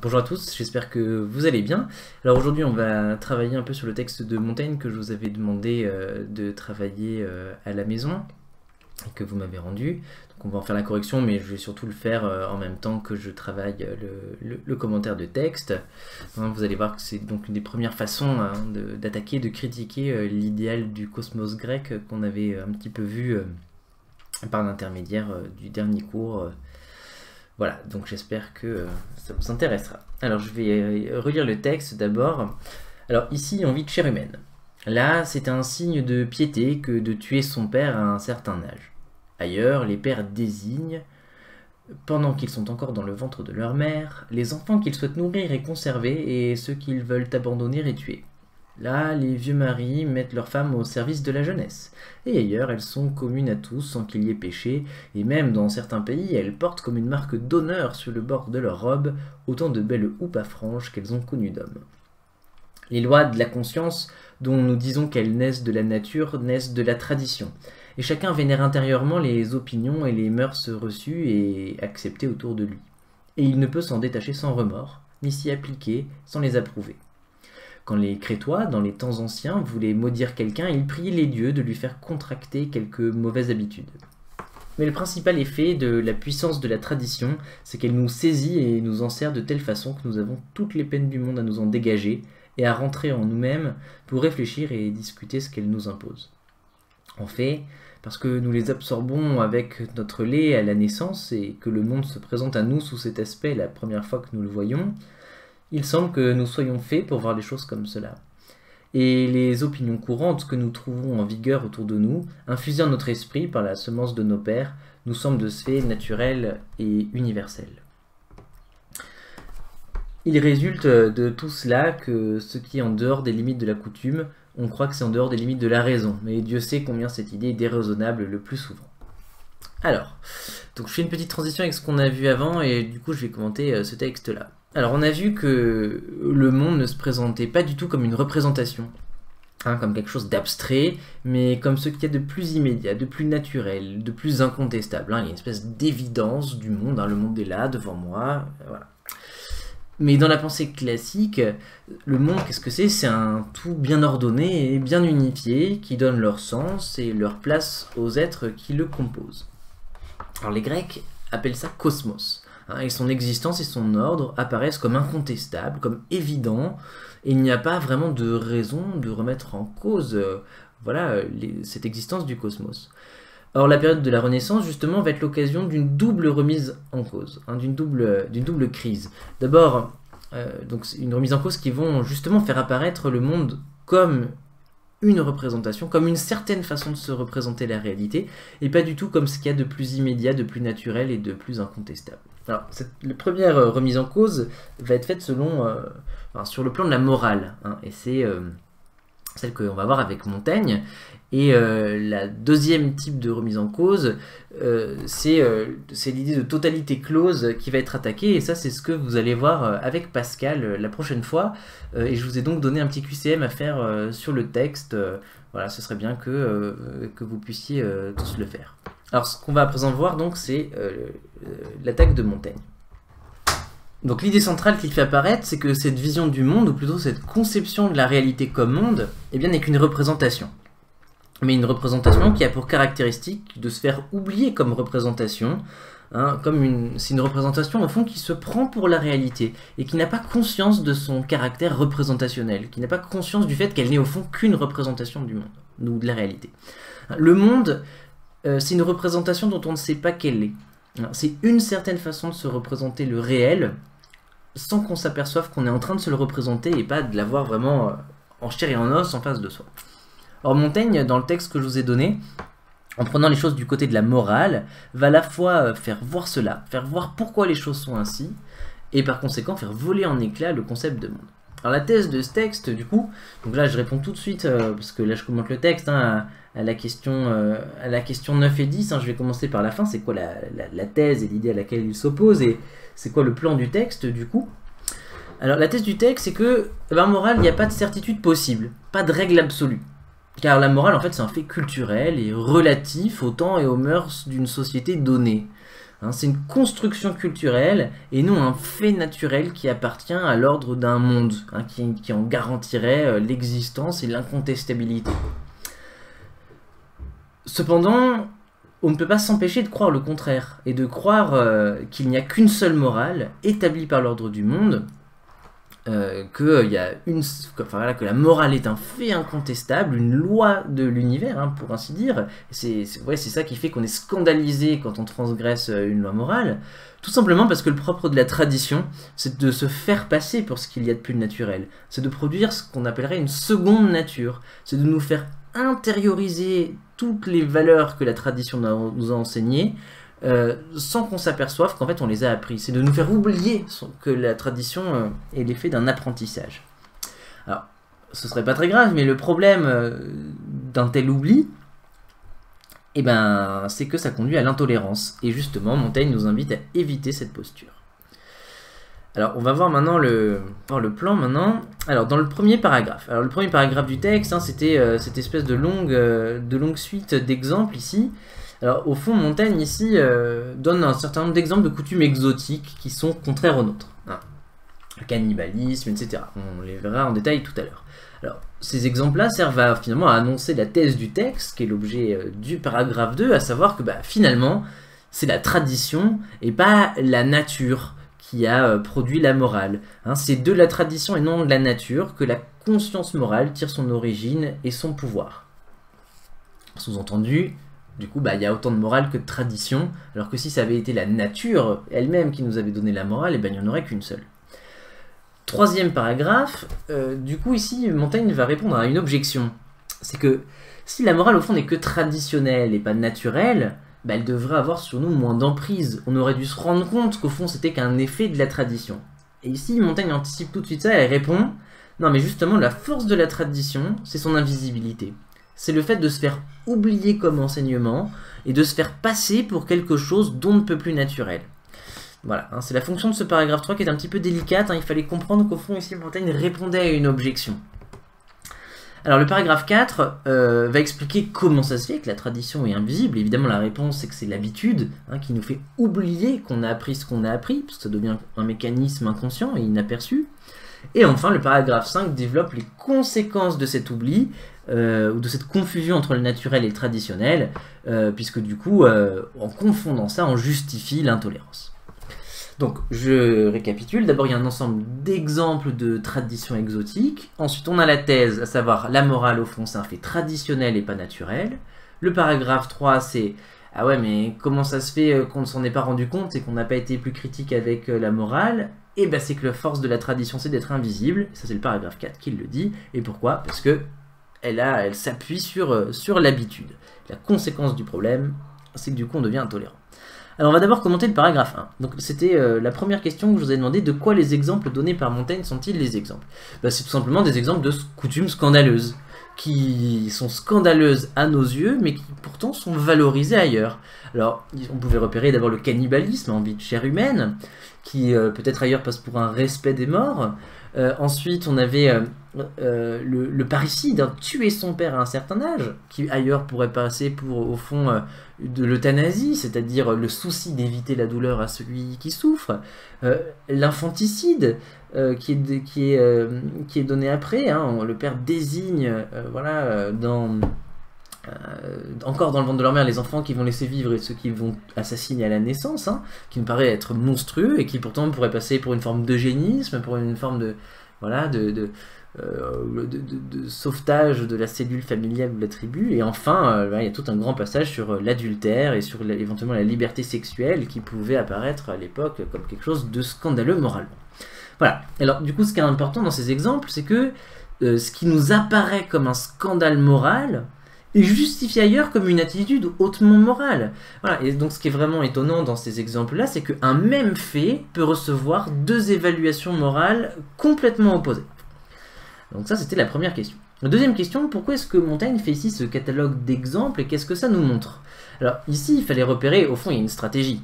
Bonjour à tous, j'espère que vous allez bien. Alors aujourd'hui on va travailler un peu sur le texte de Montaigne que je vous avais demandé de travailler à la maison et que vous m'avez rendu. Donc on va en faire la correction, mais je vais surtout le faire en même temps que je travaille le commentaire de texte. Vous allez voir que c'est donc une des premières façons d'attaquer, de critiquer l'idéal du cosmos grec qu'on avait un petit peu vu par l'intermédiaire du dernier cours. Voilà, donc j'espère que ça vous intéressera. Alors je vais relire le texte d'abord. Alors ici, on vit de chair humaine. Là, c'est un signe de piété que de tuer son père à un certain âge. Ailleurs, les pères désignent, pendant qu'ils sont encore dans le ventre de leur mère, les enfants qu'ils souhaitent nourrir et conserver et ceux qu'ils veulent abandonner et tuer. Là, les vieux maris mettent leurs femmes au service de la jeunesse. Et ailleurs, elles sont communes à tous sans qu'il y ait péché, et même dans certains pays, elles portent comme une marque d'honneur sur le bord de leur robe autant de belles houppes à franges qu'elles ont connues d'hommes. Les lois de la conscience, dont nous disons qu'elles naissent de la nature, naissent de la tradition, et chacun vénère intérieurement les opinions et les mœurs reçues et acceptées autour de lui. Et il ne peut s'en détacher sans remords, ni s'y appliquer sans les approuver. Quand les Crétois, dans les temps anciens, voulaient maudire quelqu'un, ils priaient les dieux de lui faire contracter quelques mauvaises habitudes. Mais le principal effet de la puissance de la tradition, c'est qu'elle nous saisit et nous enserre de telle façon que nous avons toutes les peines du monde à nous en dégager et à rentrer en nous-mêmes pour réfléchir et discuter ce qu'elle nous impose. En fait, parce que nous les absorbons avec notre lait à la naissance et que le monde se présente à nous sous cet aspect la première fois que nous le voyons, il semble que nous soyons faits pour voir les choses comme cela. Et les opinions courantes que nous trouvons en vigueur autour de nous, infusées en notre esprit par la semence de nos pères, nous semblent de ce fait naturelles et universelles. Il résulte de tout cela que ce qui est en dehors des limites de la coutume, on croit que c'est en dehors des limites de la raison, mais Dieu sait combien cette idée est déraisonnable le plus souvent. Alors, donc je fais une petite transition avec ce qu'on a vu avant, et du coup je vais commenter ce texte-là. Alors on a vu que le monde ne se présentait pas du tout comme une représentation, comme quelque chose d'abstrait, mais comme ce qu'il y a de plus immédiat, de plus naturel, de plus incontestable. Il y a une espèce d'évidence du monde, le monde est là, devant moi, voilà. Mais dans la pensée classique, le monde, qu'est-ce que c'est? C'est un tout bien ordonné et bien unifié, qui donne leur sens et leur place aux êtres qui le composent. Alors les Grecs appellent ça cosmos. Et son existence et son ordre apparaissent comme incontestables, comme évidents, et il n'y a pas vraiment de raison de remettre en cause cette existence du cosmos. Or la période de la Renaissance, justement, va être l'occasion d'une double remise en cause, d'une double crise. D'abord, donc une remise en cause qui vont justement faire apparaître le monde comme une représentation, comme une certaine façon de se représenter la réalité, et pas du tout comme ce qu'il y a de plus immédiat, de plus naturel et de plus incontestable. Alors, la première remise en cause va être faite sur le plan de la morale, et c'est celle qu'on va voir avec Montaigne. Et la deuxième type de remise en cause, c'est l'idée de totalité close qui va être attaquée, et ça c'est ce que vous allez voir avec Pascal la prochaine fois, et je vous ai donc donné un petit QCM à faire sur le texte. Voilà, ce serait bien que vous puissiez tous le faire. Alors ce qu'on va à présent voir donc c'est l'attaque de Montaigne. Donc l'idée centrale qu'il fait apparaître, c'est que cette vision du monde, ou plutôt cette conception de la réalité comme monde, n'est qu'une représentation. Mais une représentation qui a pour caractéristique de se faire oublier comme représentation, c'est une représentation au fond qui se prend pour la réalité et qui n'a pas conscience de son caractère représentationnel, qui n'a pas conscience du fait qu'elle n'est au fond qu'une représentation du monde, ou de la réalité. Le monde, c'est une représentation dont on ne sait pas quelle est. C'est une certaine façon de se représenter le réel, sans qu'on s'aperçoive qu'on est en train de se le représenter et pas de l'avoir vraiment en chair et en os en face de soi. Or Montaigne, dans le texte que je vous ai donné, en prenant les choses du côté de la morale, va à la fois faire voir cela, faire voir pourquoi les choses sont ainsi, et par conséquent faire voler en éclats le concept de monde. Alors la thèse de ce texte, du coup, donc là je réponds tout de suite, parce que là je commente le texte, à la question 9 et 10, je vais commencer par la fin, c'est quoi la thèse et l'idée à laquelle il s'oppose, et c'est quoi le plan du texte, du coup. Alors la thèse du texte, c'est que, en morale, il n'y a pas de certitude possible, pas de règle absolue. Car la morale, en fait, c'est un fait culturel et relatif au temps et aux mœurs d'une société donnée. Hein, c'est une construction culturelle et non un fait naturel qui appartient à l'ordre d'un monde, hein, qui en garantirait l'existence et l'incontestabilité. Cependant, on ne peut pas s'empêcher de croire le contraire, et de croire qu'il n'y a qu'une seule morale établie par l'ordre du monde, que la morale est un fait incontestable, une loi de l'univers, hein, pour ainsi dire. C'est ça qui fait qu'on est scandalisé quand on transgresse une loi morale, tout simplement parce que le propre de la tradition, c'est de se faire passer pour ce qu'il y a de plus naturel. C'est de produire ce qu'on appellerait une seconde nature. C'est de nous faire intérioriser toutes les valeurs que la tradition nous a enseignées, sans qu'on s'aperçoive qu'en fait on les a appris. C'est de nous faire oublier que la tradition est l'effet d'un apprentissage. Alors, ce serait pas très grave, mais le problème d'un tel oubli, eh ben, c'est que ça conduit à l'intolérance. Et justement, Montaigne nous invite à éviter cette posture. Alors, on va voir maintenant le plan maintenant. Alors, dans le premier paragraphe. Alors, le premier paragraphe du texte, hein, c'était cette espèce de longue suite d'exemples ici. Alors, au fond, Montaigne, ici, donne un certain nombre d'exemples de coutumes exotiques qui sont contraires aux nôtres. Hein. Le cannibalisme, etc. On les verra en détail tout à l'heure. Alors, ces exemples-là servent finalement à annoncer la thèse du texte, qui est l'objet du paragraphe 2, à savoir que finalement, c'est la tradition et pas la nature qui a produit la morale. Hein, c'est de la tradition et non de la nature que la conscience morale tire son origine et son pouvoir. Sous-entendu, du coup, il y a autant de morale que de tradition, alors que si ça avait été la nature elle-même qui nous avait donné la morale, il n'y en aurait qu'une seule. Troisième paragraphe, du coup ici, Montaigne va répondre à une objection. C'est que si la morale au fond n'est que traditionnelle et pas naturelle, elle devrait avoir sur nous moins d'emprise. On aurait dû se rendre compte qu'au fond c'était qu'un effet de la tradition. Et ici, Montaigne anticipe tout de suite ça et répond « Non mais justement, la force de la tradition, c'est son invisibilité. C'est le fait de se faire oublier comme enseignement et de se faire passer pour quelque chose dont ne peut plus naturel. » Voilà, hein, c'est la fonction de ce paragraphe 3 qui est un petit peu délicate. Hein, il fallait comprendre qu'au fond, ici, Montaigne répondait à une objection. Alors, le paragraphe 4 va expliquer comment ça se fait que la tradition est invisible. Évidemment, la réponse, c'est que c'est l'habitude qui nous fait oublier qu'on a appris ce qu'on a appris, parce que ça devient un mécanisme inconscient et inaperçu. Et enfin, le paragraphe 5 développe les conséquences de cet oubli, ou de cette confusion entre le naturel et le traditionnel, puisque du coup, en confondant ça, on justifie l'intolérance. Donc, je récapitule. D'abord, il y a un ensemble d'exemples de traditions exotiques. Ensuite, on a la thèse, à savoir la morale, au fond, c'est un fait traditionnel et pas naturel. Le paragraphe 3, c'est « Ah ouais, mais comment ça se fait qu'on ne s'en est pas rendu compte et qu'on n'a pas été plus critique avec la morale ?» Et ben, c'est que la force de la tradition, c'est d'être invisible. Ça, c'est le paragraphe 4 qui le dit. Et pourquoi? Parce que elle s'appuie sur l'habitude. La conséquence du problème, c'est que du coup, on devient intolérant. Alors on va d'abord commenter le paragraphe 1. Donc c'était la première question que je vous ai demandé, de quoi les exemples donnés par Montaigne sont-ils les exemples? C'est tout simplement des exemples de coutumes scandaleuses, qui sont scandaleuses à nos yeux, mais qui pourtant sont valorisées ailleurs. Alors on pouvait repérer d'abord le cannibalisme, envie de chair humaine, qui peut-être ailleurs passe pour un respect des morts. Ensuite on avait le parricide, tuer son père à un certain âge, qui ailleurs pourrait passer pour au fond de l'euthanasie, c'est-à-dire le souci d'éviter la douleur à celui qui souffre. L'infanticide qui est donné après, hein, le père désigne encore dans le ventre de leur mère les enfants qui vont laisser vivre et ceux qui vont assassiner à la naissance, hein, qui me paraît être monstrueux et qui pourtant pourrait passer pour une forme d'eugénisme, pour une forme de sauvetage de la cellule familiale ou de la tribu. Et enfin, il y a tout un grand passage sur l'adultère et sur éventuellement la liberté sexuelle qui pouvait apparaître à l'époque comme quelque chose de scandaleux moralement. Voilà. Alors du coup, ce qui est important dans ces exemples, c'est que ce qui nous apparaît comme un scandale moral est justifié ailleurs comme une attitude hautement morale. Voilà. Et donc ce qui est vraiment étonnant dans ces exemples-là, c'est qu'un même fait peut recevoir deux évaluations morales complètement opposées. Donc ça, c'était la première question. La deuxième question, pourquoi est-ce que Montaigne fait ici ce catalogue d'exemples et qu'est-ce que ça nous montre? Alors ici, il fallait repérer, au fond, il y a une stratégie.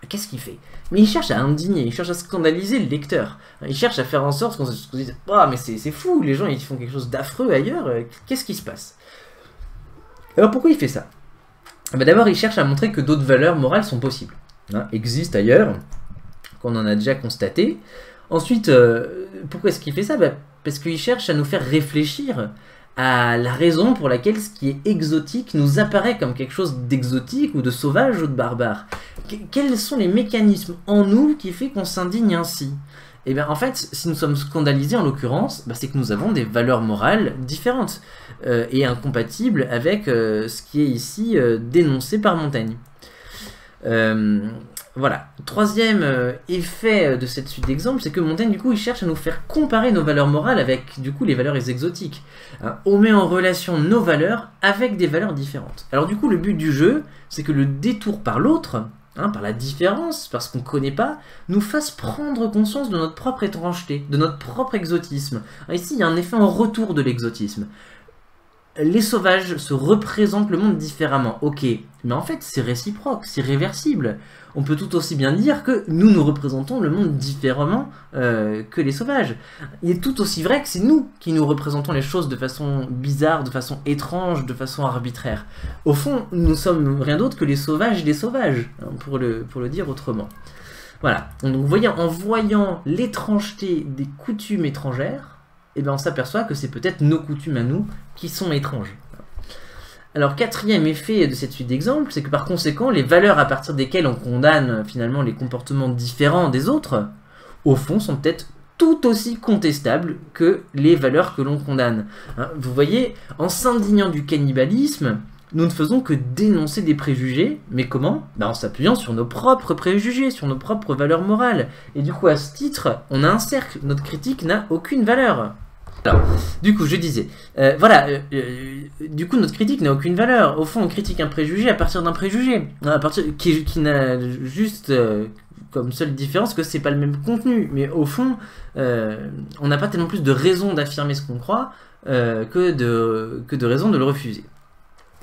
Qu'est-ce qu'il fait? Mais il cherche à indigner, il cherche à scandaliser le lecteur. Il cherche à faire en sorte qu'on se dise « Ah, mais c'est fou, les gens ils font quelque chose d'affreux ailleurs, qu'est-ce qui se passe ?» Alors pourquoi il fait ça? D'abord, il cherche à montrer que d'autres valeurs morales sont possibles. existe ailleurs, qu'on en a déjà constaté. Ensuite, pourquoi est-ce qu'il fait ça? Parce qu'il cherche à nous faire réfléchir à la raison pour laquelle ce qui est exotique nous apparaît comme quelque chose d'exotique ou de sauvage ou de barbare. Quels sont les mécanismes en nous qui fait qu'on s'indigne ainsi? Et bien en fait, si nous sommes scandalisés en l'occurrence, c'est que nous avons des valeurs morales différentes et incompatibles avec ce qui est ici dénoncé par Montaigne. Voilà. Troisième effet de cette suite d'exemples, c'est que Montaigne, du coup, il cherche à nous faire comparer nos valeurs morales avec, du coup, les valeurs exotiques. On met en relation nos valeurs avec des valeurs différentes. Alors, du coup, le but du jeu, c'est que le détour par l'autre, par la différence, parce qu'on ne connaît pas, nous fasse prendre conscience de notre propre étrangeté, de notre propre exotisme. Ici, il y a un effet en retour de l'exotisme. Les sauvages se représentent le monde différemment, ok, mais en fait c'est réciproque, c'est réversible. On peut tout aussi bien dire que nous représentons le monde différemment que les sauvages. Il est tout aussi vrai que c'est nous qui nous représentons les choses de façon bizarre, de façon étrange, de façon arbitraire. Au fond, nous sommes rien d'autre que les sauvages des sauvages, pour le dire autrement. Voilà, donc vous voyez, en voyant l'étrangeté des coutumes étrangères, on s'aperçoit que c'est peut-être nos coutumes à nous qui sont étranges. Alors, quatrième effet de cette suite d'exemples, c'est que par conséquent, les valeurs à partir desquelles on condamne finalement les comportements différents des autres, au fond, sont peut-être tout aussi contestables que les valeurs que l'on condamne. Vous voyez, en s'indignant du cannibalisme, nous ne faisons que dénoncer des préjugés, mais comment? En s'appuyant sur nos propres préjugés, sur nos propres valeurs morales. Et du coup, à ce titre, on a un cercle, notre critique n'a aucune valeur. Alors, du coup, je disais, du coup, notre critique n'a aucune valeur. Au fond, on critique un préjugé à partir d'un préjugé, qui n'a juste comme seule différence que c'est pas le même contenu. Mais au fond, on n'a pas tellement plus de raison d'affirmer ce qu'on croit que de raison de le refuser.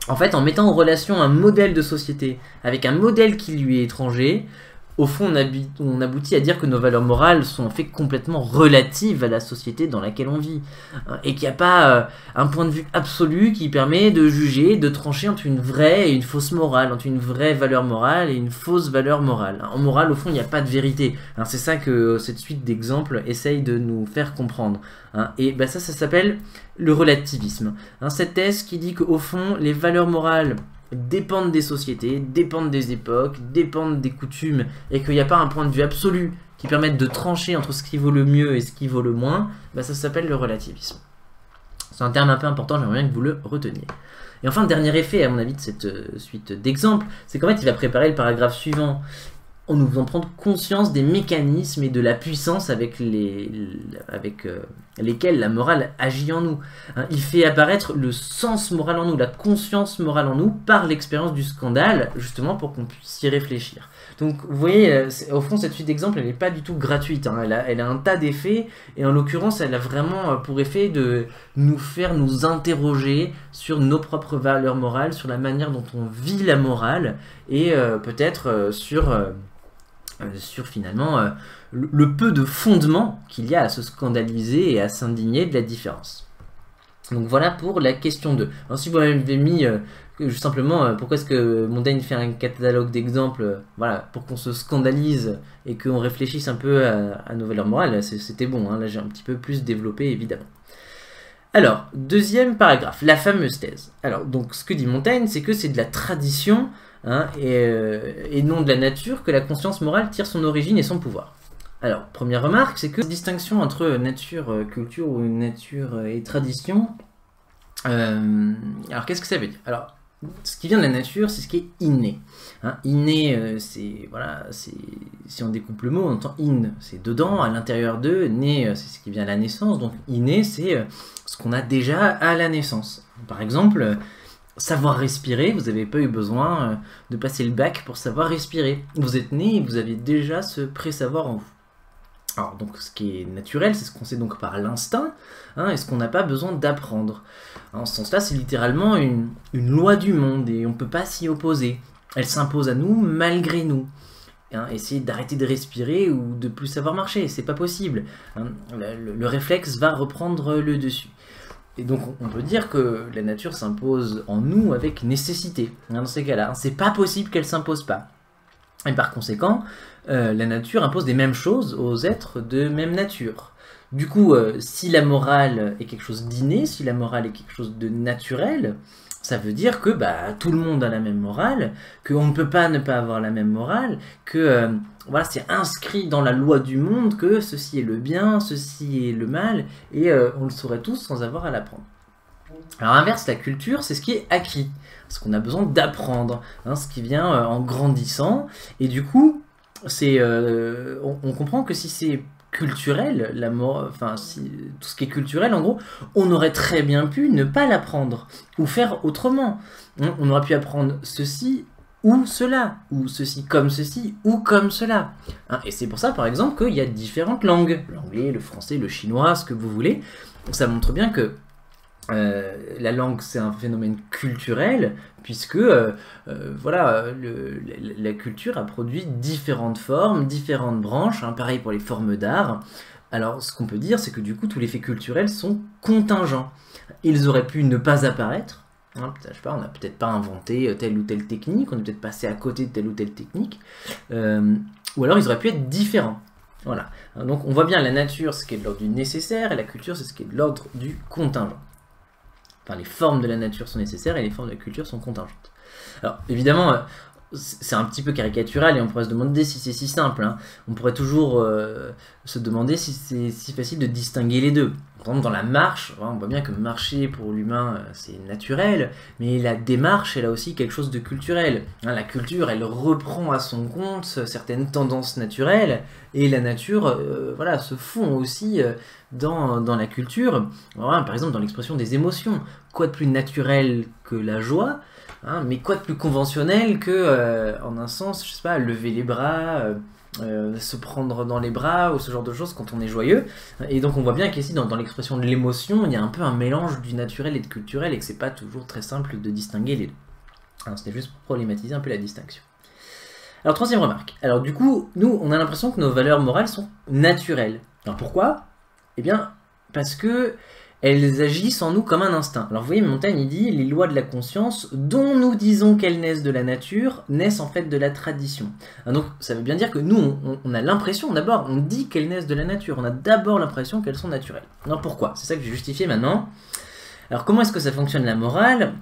En fait, en mettant en relation un modèle de société avec un modèle qui lui est étranger, au fond, on aboutit à dire que nos valeurs morales sont en fait complètement relatives à la société dans laquelle on vit. Et qu'il n'y a pas un point de vue absolu qui permet de juger, de trancher entre une vraie et une fausse morale, entre une vraie valeur morale et une fausse valeur morale. En morale, au fond, il n'y a pas de vérité. C'est ça que cette suite d'exemples essaye de nous faire comprendre. Et ça s'appelle le relativisme. Cette thèse qui dit qu'au fond, les valeurs morales dépendent des sociétés, dépendent des époques, dépendent des coutumes, et qu'il n'y a pas un point de vue absolu qui permette de trancher entre ce qui vaut le mieux et ce qui vaut le moins, ça s'appelle le relativisme. C'est un terme un peu important, j'aimerais bien que vous le reteniez. Et enfin, le dernier effet, à mon avis, de cette suite d'exemples, c'est qu'en fait, il va préparer le paragraphe suivant, en nous faisant prendre conscience des mécanismes et de la puissance avec lesquels la morale agit en nous. Il fait apparaître le sens moral en nous, la conscience morale en nous, par l'expérience du scandale, justement pour qu'on puisse y réfléchir. Donc vous voyez, au fond, cette suite d'exemples, elle n'est pas du tout gratuite. Elle a un tas d'effets, et en l'occurrence, elle a vraiment pour effet de nous faire nous interroger sur nos propres valeurs morales, sur la manière dont on vit la morale, et peut-être sur finalement le peu de fondement qu'il y a à se scandaliser et à s'indigner de la différence. Donc voilà pour la question 2. Alors si vous m'avez mis simplement pourquoi est-ce que Montaigne fait un catalogue d'exemples, pour qu'on se scandalise et qu'on réfléchisse un peu à nos valeurs morales, c'était bon, là j'ai un petit peu plus développé évidemment. Alors, deuxième paragraphe, la fameuse thèse. Alors, donc ce que dit Montaigne, c'est que c'est de la tradition et non de la nature que la conscience morale tire son origine et son pouvoir. Alors, première remarque, c'est que la distinction entre nature, culture ou nature et tradition, alors qu'est-ce que ça veut dire? Alors, ce qui vient de la nature, c'est ce qui est inné. Inné, si on découpe le mot, on entend in, c'est dedans, à l'intérieur d'eux, né, c'est ce qui vient à la naissance, donc inné, c'est ce qu'on a déjà à la naissance. Par exemple, savoir respirer, vous n'avez pas eu besoin de passer le bac pour savoir respirer. Vous êtes né et vous avez déjà ce pré-savoir en vous. Alors, donc, ce qui est naturel, c'est ce qu'on sait donc par l'instinct, et ce qu'on n'a pas besoin d'apprendre. En ce sens-là, c'est littéralement une loi du monde, et on ne peut pas s'y opposer. Elle s'impose à nous malgré nous. Essayer d'arrêter de respirer ou de plus savoir marcher, c'est pas possible. Le réflexe va reprendre le dessus. Et donc, on peut dire que la nature s'impose en nous avec nécessité. Dans ces cas-là, c'est pas possible qu'elle s'impose pas. Et par conséquent, la nature impose des mêmes choses aux êtres de même nature. Du coup, si la morale est quelque chose d'inné, si la morale est quelque chose de naturel, ça veut dire que tout le monde a la même morale, qu'on ne peut pas ne pas avoir la même morale, que voilà, c'est inscrit dans la loi du monde que ceci est le bien, ceci est le mal, et on le saurait tous sans avoir à l'apprendre. Alors, à l'inverse, la culture, c'est ce qui est acquis, ce qu'on a besoin d'apprendre, hein, ce qui vient en grandissant, et du coup, on comprend que si c'est culturel, tout ce qui est culturel, en gros, on aurait très bien pu ne pas l'apprendre, ou faire autrement. On aurait pu apprendre ceci ou cela, ou ceci, ou comme cela. Hein, et c'est pour ça, par exemple, qu'il y a différentes langues, l'anglais, le français, le chinois, ce que vous voulez. Donc ça montre bien que la langue, c'est un phénomène culturel, puisque voilà, la culture a produit différentes formes, différentes branches, hein, pareil pour les formes d'art. Alors, ce qu'on peut dire, c'est que du coup, tous les faits culturels sont contingents. Ils auraient pu ne pas apparaître, hein, je sais pas, on n'a peut-être pas inventé telle ou telle technique, on est peut-être passé à côté de telle ou telle technique, ou alors ils auraient pu être différents. Voilà. Donc on voit bien la nature, c'est ce qui est de l'ordre du nécessaire, et la culture, c'est ce qui est de l'ordre du contingent. Enfin, les formes de la nature sont nécessaires et les formes de la culture sont contingentes. Alors, évidemment, c'est un petit peu caricatural et on pourrait se demander si c'est si simple. Hein. On pourrait toujours se demander si c'est si facile de distinguer les deux. Par exemple, dans la marche, on voit bien que marcher pour l'humain, c'est naturel, mais la démarche, elle a aussi quelque chose de culturel. Hein, la culture, elle reprend à son compte certaines tendances naturelles, et la nature, voilà, se fond aussi dans la culture. Voilà, par exemple, dans l'expression des émotions. Quoi de plus naturel que la joie ? Hein, mais quoi de plus conventionnel que, en un sens, je sais pas, lever les bras, se prendre dans les bras, ou ce genre de choses quand on est joyeux. Et donc on voit bien qu'ici, dans l'expression de l'émotion, il y a un peu un mélange du naturel et de culturel, et que c'est pas toujours très simple de distinguer les deux. Alors c'était juste pour problématiser un peu la distinction. Alors troisième remarque. Alors du coup, nous, on a l'impression que nos valeurs morales sont naturelles. Alors pourquoi ? Eh bien, parce que elles agissent en nous comme un instinct. Alors vous voyez, Montaigne, il dit « Les lois de la conscience, dont nous disons qu'elles naissent de la nature, naissent en fait de la tradition. » Donc ça veut bien dire que nous, on a l'impression, d'abord, on dit qu'elles naissent de la nature. On a d'abord l'impression qu'elles sont naturelles. Alors pourquoi ? C'est ça que je vais justifier maintenant. Alors comment est-ce que ça fonctionne la morale ?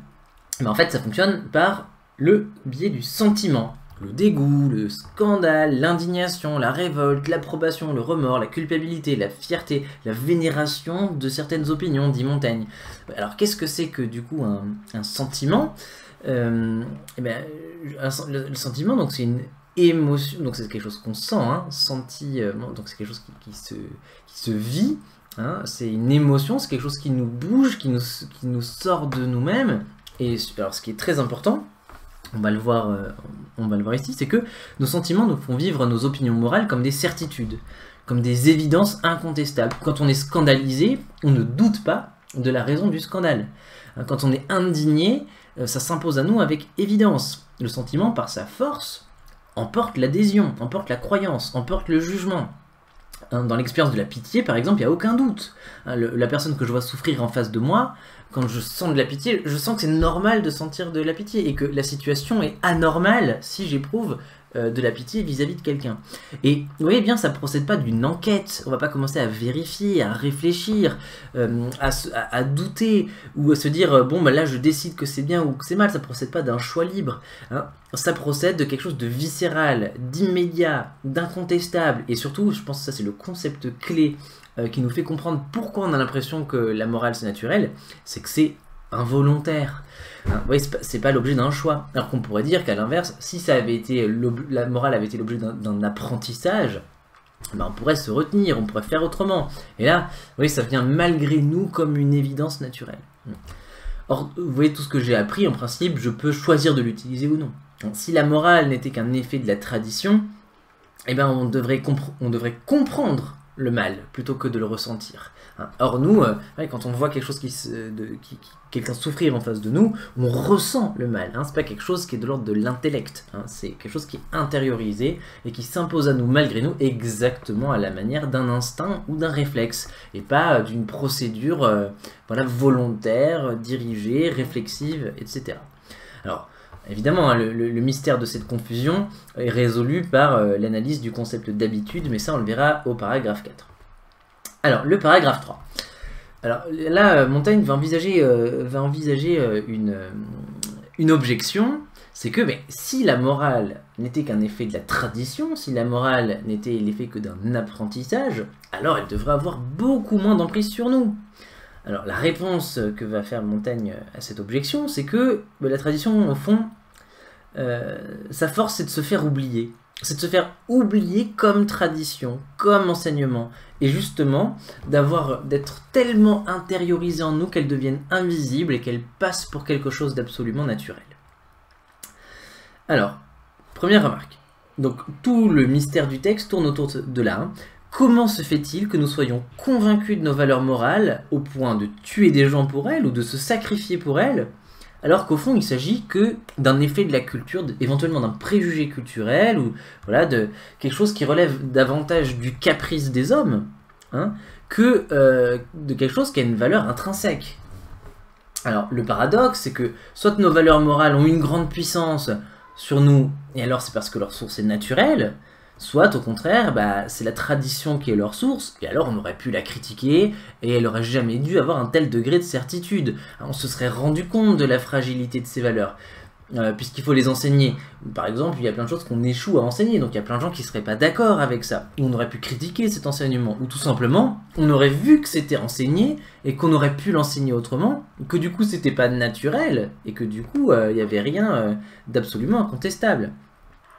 En fait, ça fonctionne par le biais du sentiment. Le dégoût, le scandale, l'indignation, la révolte, l'approbation, le remords, la culpabilité, la fierté, la vénération de certaines opinions, dit Montaigne. Alors qu'est-ce que c'est que du coup un sentiment ? Le sentiment, donc c'est une émotion, donc c'est quelque chose qu'on sent, hein, donc c'est quelque chose qui se vit, hein, c'est une émotion, c'est quelque chose qui nous bouge, qui nous sort de nous-mêmes. Et alors ce qui est très important, on va le voir ici, c'est que nos sentiments nous font vivre nos opinions morales comme des certitudes, comme des évidences incontestables. Quand on est scandalisé, on ne doute pas de la raison du scandale. Quand on est indigné, ça s'impose à nous avec évidence. Le sentiment, par sa force, emporte l'adhésion, emporte la croyance, emporte le jugement. Dans l'expérience de la pitié, par exemple, il n'y a aucun doute. La personne que je vois souffrir en face de moi, quand je sens de la pitié, je sens que c'est normal de sentir de la pitié et que la situation est anormale si j'éprouve de la pitié vis-à-vis de quelqu'un. Et vous voyez bien, ça ne procède pas d'une enquête. On ne va pas commencer à vérifier, à réfléchir, à douter ou à se dire bon là je décide que c'est bien ou que c'est mal. Ça ne procède pas d'un choix libre. Hein. Ça procède de quelque chose de viscéral, d'immédiat, d'incontestable. Et surtout, je pense que ça c'est le concept clé qui nous fait comprendre pourquoi on a l'impression que la morale c'est naturel, c'est que c'est involontaire. Hein, oui, c'est pas l'objet d'un choix. Alors qu'on pourrait dire qu'à l'inverse, si ça avait été la morale avait été l'objet d'un apprentissage, on pourrait se retenir, on pourrait faire autrement. Et là, oui, ça vient malgré nous comme une évidence naturelle. Or, vous voyez tout ce que j'ai appris, en principe, je peux choisir de l'utiliser ou non. Donc, si la morale n'était qu'un effet de la tradition, eh ben, on devrait comprendre le mal plutôt que de le ressentir. Or nous, quand on voit quelque chose quelqu'un souffrir en face de nous, on ressent le mal. C'est pas quelque chose qui est de l'ordre de l'intellect. C'est quelque chose qui est intériorisé et qui s'impose à nous malgré nous exactement à la manière d'un instinct ou d'un réflexe et pas d'une procédure volontaire, dirigée, réflexive, etc. Alors Évidemment, hein, le mystère de cette confusion est résolu par l'analyse du concept d'habitude, mais ça on le verra au paragraphe 4. Alors, le paragraphe 3. Alors là, Montaigne va envisager une objection, c'est que si la morale n'était qu'un effet de la tradition, si la morale n'était l'effet que d'un apprentissage, alors elle devrait avoir beaucoup moins d'emprise sur nous. Alors la réponse que va faire Montaigne à cette objection, c'est que la tradition, au fond, sa force c'est de se faire oublier. C'est de se faire oublier comme tradition, comme enseignement, et justement d'être tellement intériorisée en nous qu'elle devienne invisible et qu'elle passe pour quelque chose d'absolument naturel. Alors, première remarque. Donc tout le mystère du texte tourne autour de là. Hein. Comment se fait-il que nous soyons convaincus de nos valeurs morales au point de tuer des gens pour elles ou de se sacrifier pour elles, alors qu'au fond il s'agit que d'un effet de la culture, éventuellement d'un préjugé culturel ou voilà, de quelque chose qui relève davantage du caprice des hommes hein, que de quelque chose qui a une valeur intrinsèque. Alors le paradoxe c'est que soit nos valeurs morales ont une grande puissance sur nous et alors c'est parce que leur source est naturelle, soit au contraire, c'est la tradition qui est leur source, et alors on aurait pu la critiquer, et elle n'aurait jamais dû avoir un tel degré de certitude. On se serait rendu compte de la fragilité de ces valeurs, puisqu'il faut les enseigner. Par exemple, il y a plein de choses qu'on échoue à enseigner, donc il y a plein de gens qui ne seraient pas d'accord avec ça. On aurait pu critiquer cet enseignement, ou tout simplement, on aurait vu que c'était enseigné, et qu'on aurait pu l'enseigner autrement, que du coup c'était pas naturel, et que du coup il n'y avait rien d'absolument incontestable.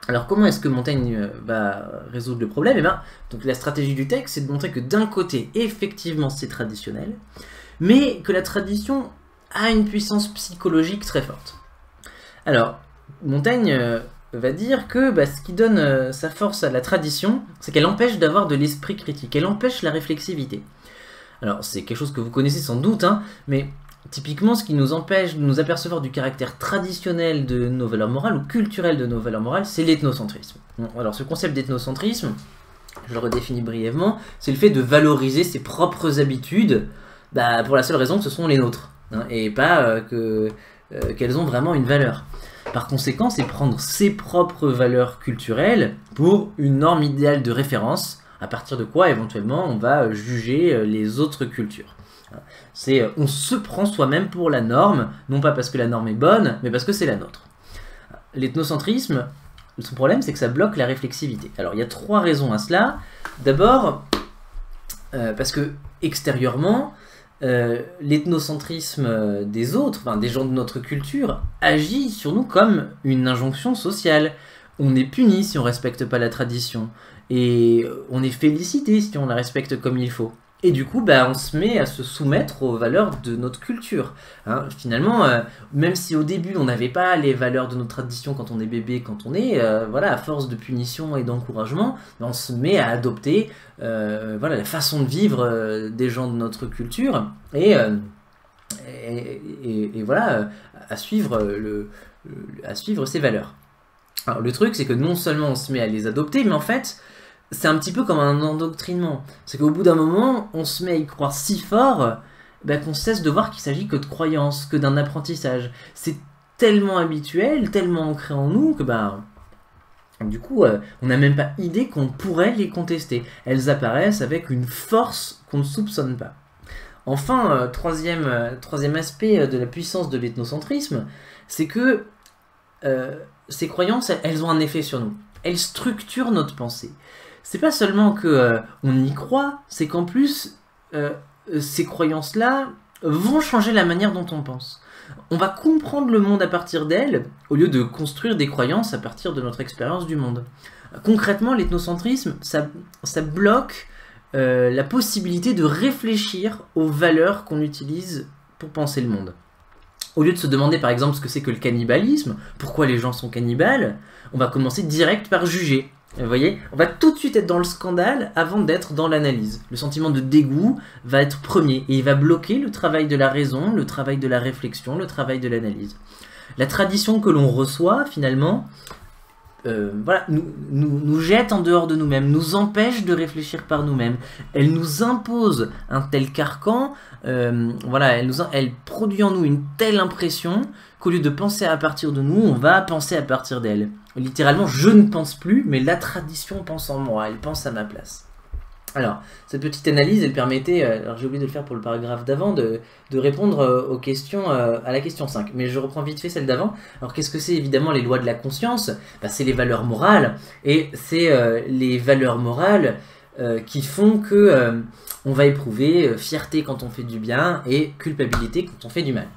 Alors comment est-ce que Montaigne va résoudre le problème? Donc la stratégie du texte, c'est de montrer que d'un côté, effectivement, c'est traditionnel, mais que la tradition a une puissance psychologique très forte. Alors, Montaigne va dire que ce qui donne sa force à la tradition, c'est qu'elle empêche d'avoir de l'esprit critique, elle empêche la réflexivité. Alors c'est quelque chose que vous connaissez sans doute, hein, mais typiquement, ce qui nous empêche de nous apercevoir du caractère traditionnel de nos valeurs morales ou culturel de nos valeurs morales, c'est l'ethnocentrisme. Alors ce concept d'ethnocentrisme, je le redéfinis brièvement, c'est le fait de valoriser ses propres habitudes pour la seule raison que ce sont les nôtres, hein, et pas qu'elles ont vraiment une valeur. Par conséquent, c'est prendre ses propres valeurs culturelles pour une norme idéale de référence, à partir de quoi éventuellement on va juger les autres cultures. C'est on se prend soi-même pour la norme, non pas parce que la norme est bonne, mais parce que c'est la nôtre. L'ethnocentrisme, son problème c'est que ça bloque la réflexivité. Alors il y a trois raisons à cela. D'abord, parce que extérieurement, l'ethnocentrisme des autres, des gens de notre culture, agit sur nous comme une injonction sociale. On est puni si on ne respecte pas la tradition, et on est félicité si on la respecte comme il faut. Et du coup, on se met à se soumettre aux valeurs de notre culture. Hein, finalement, même si au début on n'avait pas les valeurs de notre tradition quand on est bébé, quand on est, à force de punition et d'encouragement, on se met à adopter la façon de vivre des gens de notre culture et à suivre ces valeurs. Alors le truc, c'est que non seulement on se met à les adopter, mais en fait, c'est un petit peu comme un endoctrinement. C'est qu'au bout d'un moment, on se met à y croire si fort qu'on cesse de voir qu'il s'agit que de croyances, que d'un apprentissage. C'est tellement habituel, tellement ancré en nous que du coup, on n'a même pas idée qu'on pourrait les contester. Elles apparaissent avec une force qu'on ne soupçonne pas. Enfin, troisième aspect de la puissance de l'ethnocentrisme, c'est que ces croyances, elles ont un effet sur nous. Elles structurent notre pensée. C'est pas seulement que on y croit, c'est qu'en plus, ces croyances-là vont changer la manière dont on pense. On va comprendre le monde à partir d'elles, au lieu de construire des croyances à partir de notre expérience du monde. Concrètement, l'ethnocentrisme, ça bloque la possibilité de réfléchir aux valeurs qu'on utilise pour penser le monde. Au lieu de se demander par exemple ce que c'est que le cannibalisme, pourquoi les gens sont cannibales, on va commencer direct par juger. Vous voyez, on va tout de suite être dans le scandale avant d'être dans l'analyse. Le sentiment de dégoût va être premier et il va bloquer le travail de la raison, le travail de la réflexion, le travail de l'analyse. La tradition que l'on reçoit, finalement, voilà, nous jette en dehors de nous-mêmes, nous empêche de réfléchir par nous-mêmes. Elle nous impose un tel carcan, voilà, elle produit en nous une telle impression qu'au lieu de penser à partir de nous, on va penser à partir d'elle. Littéralement, je ne pense plus, mais la tradition pense en moi, elle pense à ma place. Alors, cette petite analyse, elle permettait, alors j'ai oublié de le faire pour le paragraphe d'avant, de répondre aux questions, à la question 5. Mais je reprends vite fait celle d'avant. Alors, qu'est-ce que c'est évidemment les lois de la conscience? C'est les valeurs morales, et c'est les valeurs morales qui font que on va éprouver fierté quand on fait du bien et culpabilité quand on fait du mal.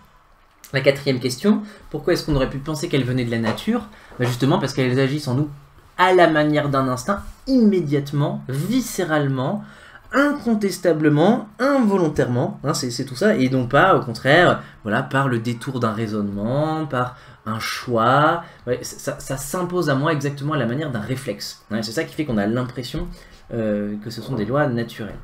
La quatrième question, pourquoi est-ce qu'on aurait pu penser qu'elles venaient de la nature? Justement parce qu'elles agissent en nous à la manière d'un instinct, immédiatement, viscéralement, incontestablement, involontairement, hein, c'est tout ça, et non pas, au contraire, voilà, par le détour d'un raisonnement, par un choix, ouais, ça s'impose à moi exactement à la manière d'un réflexe. Hein, c'est ça qui fait qu'on a l'impression que ce sont des lois naturelles.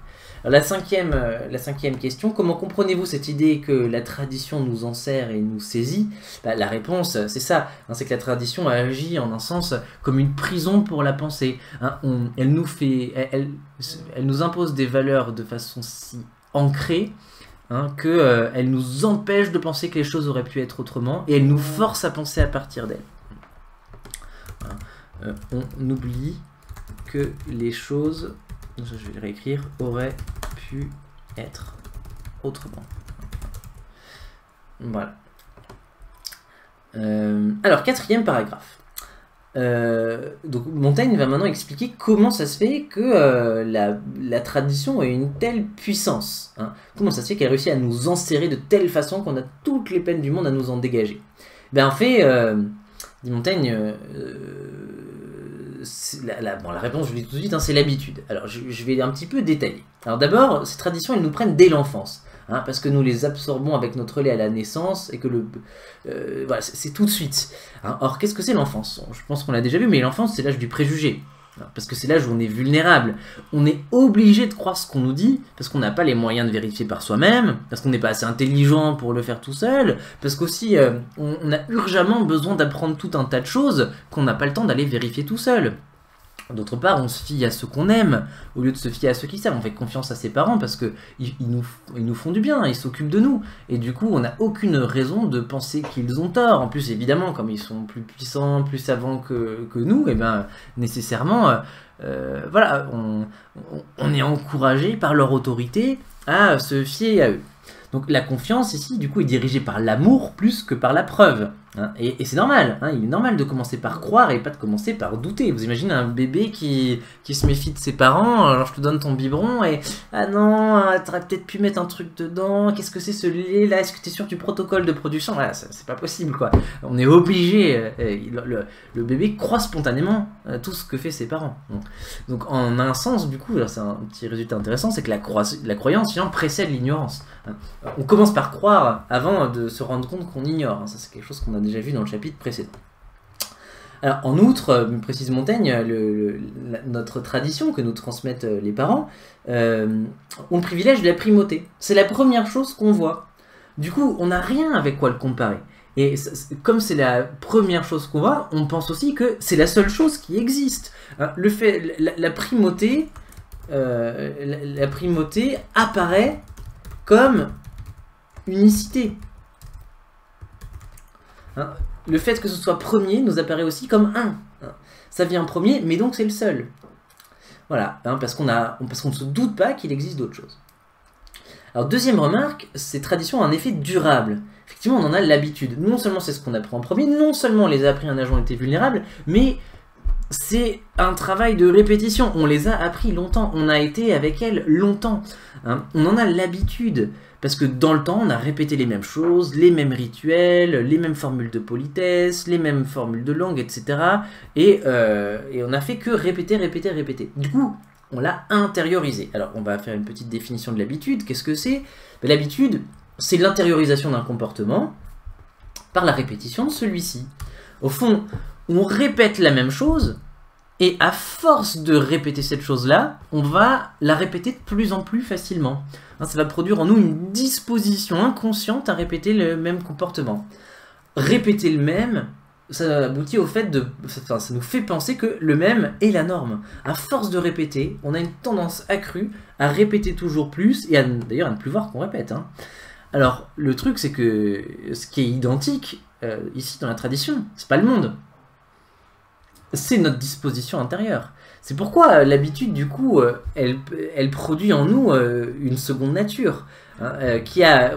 Alors, la cinquième question, comment comprenez-vous cette idée que la tradition nous enserre et nous saisit? La réponse, c'est ça, hein, c'est que la tradition agit en un sens comme une prison pour la pensée. Hein, elle nous impose des valeurs de façon si ancrée hein, qu'elle nous empêche de penser que les choses auraient pu être autrement et elle nous force à penser à partir d'elle. Hein, on oublie que les choses... Je vais le réécrire, aurait pu être autrement. Voilà. Alors, quatrième paragraphe. Donc, Montaigne va maintenant expliquer comment ça se fait que la tradition a une telle puissance. Hein. Comment ça se fait qu'elle réussit à nous enserrer de telle façon qu'on a toutes les peines du monde à nous en dégager. En fait, dit Montaigne... la réponse, je vous dis tout de suite, hein, c'est l'habitude. Alors, je vais un petit peu détailler. Alors d'abord, ces traditions, elles nous prennent dès l'enfance, hein, parce que nous les absorbons avec notre lait à la naissance, et que voilà, c'est tout de suite. Hein. Or, qu'est-ce que c'est l'enfance? Je pense qu'on l'a déjà vu, mais l'enfance, c'est l'âge du préjugé. Parce que c'est l'âge où on est vulnérable. On est obligé de croire ce qu'on nous dit, parce qu'on n'a pas les moyens de vérifier par soi-même, parce qu'on n'est pas assez intelligent pour le faire tout seul, parce qu'aussi on a urgemment besoin d'apprendre tout un tas de choses qu'on n'a pas le temps d'aller vérifier tout seul. D'autre part, on se fie à ceux qu'on aime, au lieu de se fier à ceux qui savent. On fait confiance à ses parents parce qu'ils nous font du bien, ils s'occupent de nous. Et du coup, on n'a aucune raison de penser qu'ils ont tort. En plus, évidemment, comme ils sont plus puissants, plus savants que nous, et nécessairement, voilà, on est encouragé par leur autorité à se fier à eux. Donc la confiance ici, du coup, est dirigée par l'amour plus que par la preuve. Hein. Et c'est normal, hein, il est normal de commencer par croire et pas de commencer par douter. Vous imaginez un bébé qui se méfie de ses parents, alors je te donne ton biberon et « Ah non, t'aurais peut-être pu mettre un truc dedans, qu'est-ce que c'est ce lait là, est-ce que t'es sûr du protocole de production ?» Voilà, c'est pas possible quoi. On est obligé, le bébé croit spontanément tout ce que fait ses parents. Donc en un sens, du coup, c'est un petit résultat intéressant, c'est que la croyance finalement précède l'ignorance. Hein. On commence par croire avant de se rendre compte qu'on ignore. Hein. Ça, c'est quelque chose qu'on a déjà vu dans le chapitre précédent. Alors, en outre, précise Montaigne, notre tradition que nous transmettent les parents, ont le privilège de la primauté. C'est la première chose qu'on voit. Du coup, on n'a rien avec quoi le comparer. Et comme c'est la première chose qu'on voit, on pense aussi que c'est la seule chose qui existe. Hein, la primauté apparaît comme unicité. Hein, le fait que ce soit premier nous apparaît aussi comme un. Hein, ça vient premier, mais donc c'est le seul. Voilà, hein, parce qu'on ne se doute pas qu'il existe d'autres choses. Alors deuxième remarque, ces traditions ont un effet durable. Effectivement, on en a l'habitude. Non seulement c'est ce qu'on apprend en premier, non seulement on les a appris un âge où on était vulnérable, mais c'est un travail de répétition. On les a appris longtemps, on a été avec elles longtemps. Hein. On en a l'habitude, parce que dans le temps, on a répété les mêmes choses, les mêmes rituels, les mêmes formules de politesse, les mêmes formules de langue, etc. Et on a fait que répéter, répéter, répéter. Du coup, on l'a intériorisé. Alors, on va faire une petite définition de l'habitude. Qu'est-ce que c'est? L'habitude, c'est l'intériorisation d'un comportement par la répétition de celui-ci. Au fond, on répète la même chose, et à force de répéter cette chose-là, on va la répéter de plus en plus facilement. Hein, ça va produire en nous une disposition inconsciente à répéter le même comportement. Répéter le même, ça aboutit au fait de... Enfin, ça nous fait penser que le même est la norme. À force de répéter, on a une tendance accrue à répéter toujours plus, et d'ailleurs à ne plus voir qu'on répète. Hein. Alors, le truc, c'est que ce qui est identique, ici dans la tradition, c'est pas le monde. C'est notre disposition intérieure. C'est pourquoi l'habitude, du coup, elle produit en nous une seconde nature. Hein, là,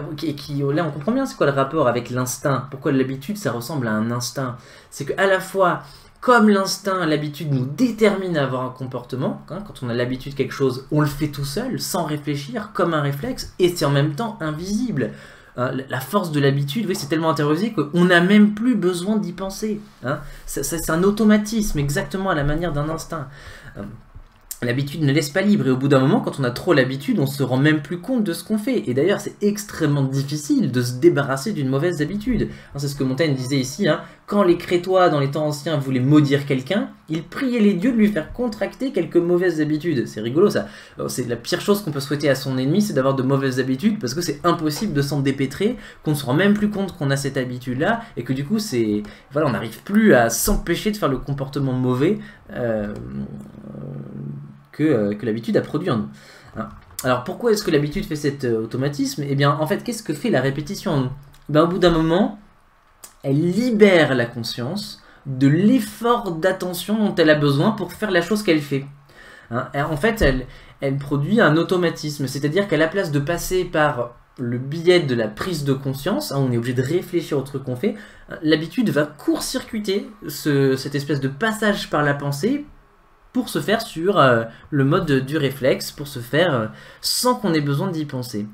on comprend bien c'est quoi le rapport avec l'instinct. Pourquoi l'habitude, ça ressemble à un instinct. C'est qu'à la fois, comme l'instinct, l'habitude nous détermine à avoir un comportement. Hein, quand on a l'habitude de quelque chose, on le fait tout seul, sans réfléchir, comme un réflexe, et c'est en même temps invisible. La force de l'habitude, oui, c'est tellement intériorisé qu'on n'a même plus besoin d'y penser. Hein. C'est un automatisme, exactement à la manière d'un instinct. L'habitude ne laisse pas libre, et au bout d'un moment, quand on a trop l'habitude, on se rend même plus compte de ce qu'on fait. Et d'ailleurs, c'est extrêmement difficile de se débarrasser d'une mauvaise habitude. Hein, c'est ce que Montaigne disait ici, hein, quand les Crétois, dans les temps anciens, voulaient maudire quelqu'un, ils priaient les dieux de lui faire contracter quelques mauvaises habitudes. C'est rigolo ça. C'est la pire chose qu'on peut souhaiter à son ennemi, c'est d'avoir de mauvaises habitudes, parce que c'est impossible de s'en dépêtrer, qu'on ne se rend même plus compte qu'on a cette habitude-là, et que du coup, voilà, on n'arrive plus à s'empêcher de faire le comportement mauvais que l'habitude a produit en nous. Hein. Alors pourquoi est-ce que l'habitude fait cet automatisme? Eh bien en fait, qu'est-ce que fait la répétition en nous? Ben, au bout d'un moment, elle libère la conscience de l'effort d'attention dont elle a besoin pour faire la chose qu'elle fait. Hein. En fait, elle produit un automatisme, c'est-à-dire qu'à la place de passer par le biais de la prise de conscience, hein, on est obligé de réfléchir au truc qu'on fait, l'habitude va court-circuiter cette espèce de passage par la pensée pour se faire sur le mode du réflexe, pour se faire sans qu'on ait besoin d'y penser.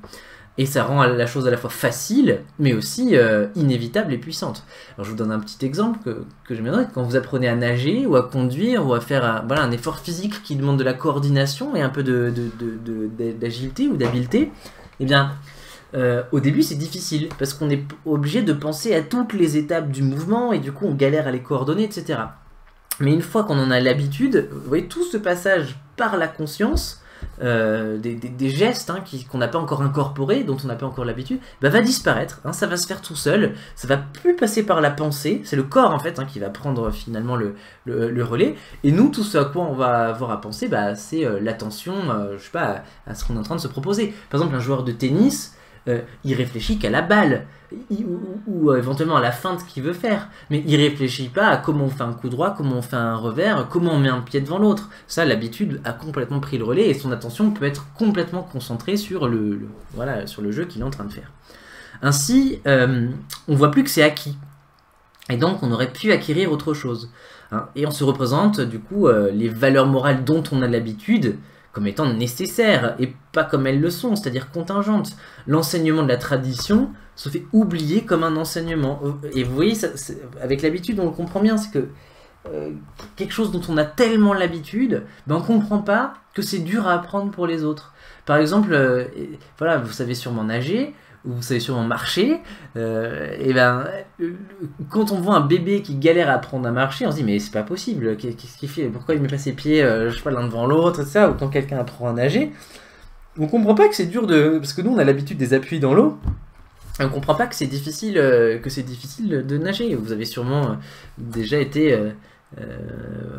Et ça rend la chose à la fois facile, mais aussi inévitable et puissante. Alors je vous donne un petit exemple que j'aime bien. Quand vous apprenez à nager, ou à conduire, ou à faire voilà, un effort physique qui demande de la coordination et un peu d'agilité ou d'habileté, eh bien, au début c'est difficile, parce qu'on est obligé de penser à toutes les étapes du mouvement, et du coup on galère à les coordonner, etc. Mais une fois qu'on en a l'habitude, vous voyez, tout ce passage par la conscience, des gestes hein, qu'on n'a pas encore incorporés, dont on n'a pas encore l'habitude, bah, va disparaître, hein, ça va se faire tout seul, ça va plus passer par la pensée, c'est le corps en fait hein, qui va prendre finalement le relais, et nous, tout ce à quoi on va avoir à penser, bah, c'est l'attention, je sais pas, à ce qu'on est en train de se proposer. Par exemple, un joueur de tennis, il réfléchit qu'à la balle, ou éventuellement à la feinte qu'il veut faire, mais il réfléchit pas à comment on fait un coup droit, comment on fait un revers, comment on met un pied devant l'autre. Ça, l'habitude a complètement pris le relais, et son attention peut être complètement concentrée sur voilà, sur le jeu qu'il est en train de faire. Ainsi, on voit plus que c'est acquis, et donc on aurait pu acquérir autre chose. Hein. Et on se représente du coup les valeurs morales dont on a l'habitude comme étant nécessaires, et pas comme elles le sont, c'est-à-dire contingentes. L'enseignement de la tradition se fait oublier comme un enseignement. Et vous voyez, avec l'habitude, on le comprend bien, c'est que quelque chose dont on a tellement l'habitude, ben on ne comprend pas que c'est dur à apprendre pour les autres. Par exemple, voilà, vous savez sûrement nager, ou vous savez sûrement marcher, et ben, quand on voit un bébé qui galère à apprendre à marcher, on se dit mais c'est pas possible, qu'est-ce qu'il fait, pourquoi il met pas ses pieds, je sais pas, l'un devant l'autre, etc. Ou quand quelqu'un apprend à nager, on comprend pas que c'est dur parce que nous on a l'habitude des appuis dans l'eau, et on comprend pas que c'est difficile, de nager. Vous avez sûrement déjà été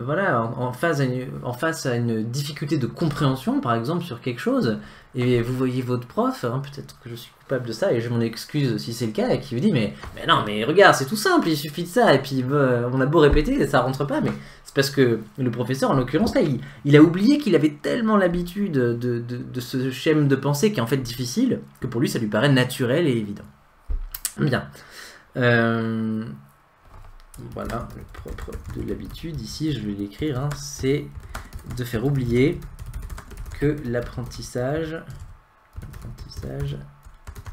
voilà, en face à une difficulté de compréhension, par exemple, sur quelque chose, et vous voyez votre prof, hein, peut-être que je suis coupable de ça, et je m'en excuse si c'est le cas, et qui vous dit mais non, mais regarde, c'est tout simple, il suffit de ça, et puis on a beau répéter, ça rentre pas, mais c'est parce que le professeur, en l'occurrence, là, il a oublié qu'il avait tellement l'habitude de ce schème de pensée qui est en fait difficile, que pour lui, ça lui paraît naturel et évident. Bien. Voilà, le propre de l'habitude, ici je vais l'écrire, hein, c'est de faire oublier que l'apprentissage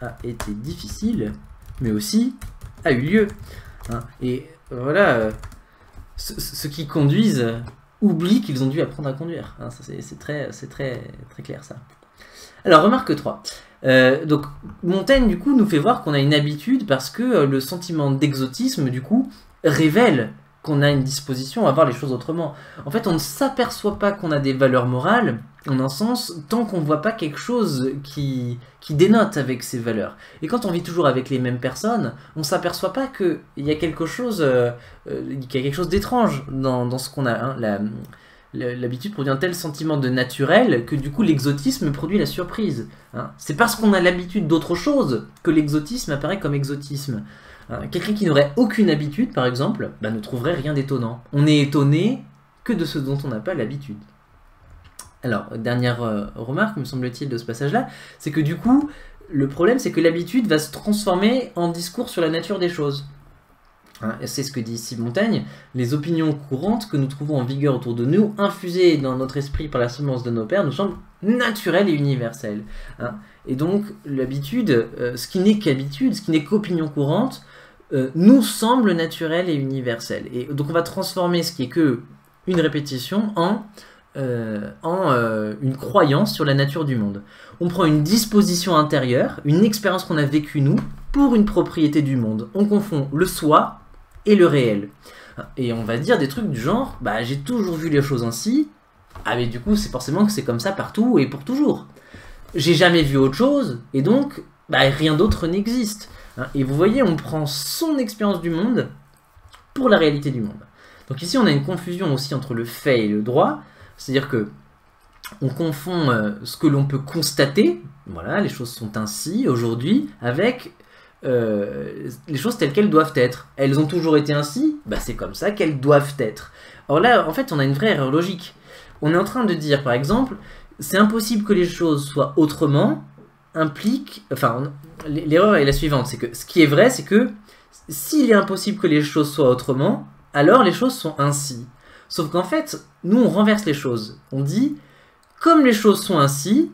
a été difficile, mais aussi a eu lieu. Hein. Et voilà, ceux qui conduisent oublient qu'ils ont dû apprendre à conduire. Hein. C'est très clair ça. Alors remarque 3. Donc Montaigne du coup nous fait voir qu'on a une habitude parce que le sentiment d'exotisme du coup révèle qu'on a une disposition à voir les choses autrement. En fait, on ne s'aperçoit pas qu'on a des valeurs morales, en un sens, tant qu'on ne voit pas quelque chose qui dénote avec ces valeurs. Et quand on vit toujours avec les mêmes personnes, on ne s'aperçoit pas qu'il y a quelque chose, d'étrange dans ce qu'on a. Hein. L'habitude produit un tel sentiment de naturel que du coup l'exotisme produit la surprise. Hein. C'est parce qu'on a l'habitude d'autre chose que l'exotisme apparaît comme exotisme. Quelqu'un qui n'aurait aucune habitude, par exemple, ne trouverait rien d'étonnant. On est étonné que de ce dont on n'a pas l'habitude. Alors, dernière remarque, me semble-t-il, de ce passage-là, c'est que du coup, le problème, c'est que l'habitude va se transformer en discours sur la nature des choses. C'est ce que dit ici Montaigne, les opinions courantes que nous trouvons en vigueur autour de nous, infusées dans notre esprit par la semence de nos pères, nous semblent naturelles et universelles. Et donc, l'habitude, ce qui n'est qu'habitude, ce qui n'est qu'opinion courante, nous semble naturel et universel. Et donc on va transformer ce qui est que une répétition en une croyance sur la nature du monde. On prend une disposition intérieure, une expérience qu'on a vécue nous, pour une propriété du monde. On confond le soi et le réel. Et on va dire des trucs du genre, j'ai toujours vu les choses ainsi, mais du coup c'est forcément que c'est comme ça partout et pour toujours. J'ai jamais vu autre chose, et donc rien d'autre n'existe. Et vous voyez, on prend son expérience du monde pour la réalité du monde. Donc ici, on a une confusion aussi entre le fait et le droit, c'est-à-dire que on confond ce que l'on peut constater, voilà, les choses sont ainsi aujourd'hui, avec les choses telles qu'elles doivent être. Elles ont toujours été ainsi, c'est comme ça qu'elles doivent être. Or là, en fait, on a une vraie erreur logique. On est en train de dire, par exemple, c'est impossible que les choses soient autrement, l'erreur est la suivante, c'est que ce qui est vrai, c'est que s'il est impossible que les choses soient autrement, alors les choses sont ainsi. Sauf qu'en fait, nous on renverse les choses. On dit, comme les choses sont ainsi,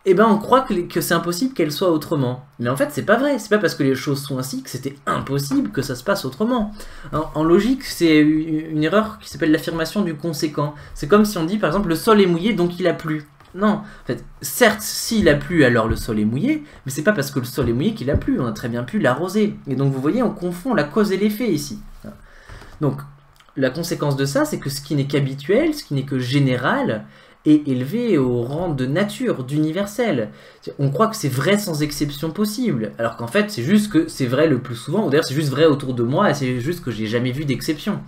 on croit que c'est impossible qu'elles soient autrement. Mais en fait, c'est pas vrai. C'est pas parce que les choses sont ainsi que c'était impossible que ça se passe autrement. En logique, c'est une erreur qui s'appelle l'affirmation du conséquent. C'est comme si on dit, par exemple, le sol est mouillé, donc il a plu. Non, en fait, certes, s'il a plu, alors le sol est mouillé, mais c'est pas parce que le sol est mouillé qu'il a plu, on a très bien pu l'arroser. Et donc vous voyez, on confond la cause et l'effet ici. Donc, la conséquence de ça, c'est que ce qui n'est qu'habituel, ce qui n'est que général, est élevé au rang de nature, d'universel. On croit que c'est vrai sans exception possible, alors qu'en fait, c'est juste que c'est vrai le plus souvent, ou d'ailleurs c'est juste vrai autour de moi, et c'est juste que j'ai jamais vu d'exception.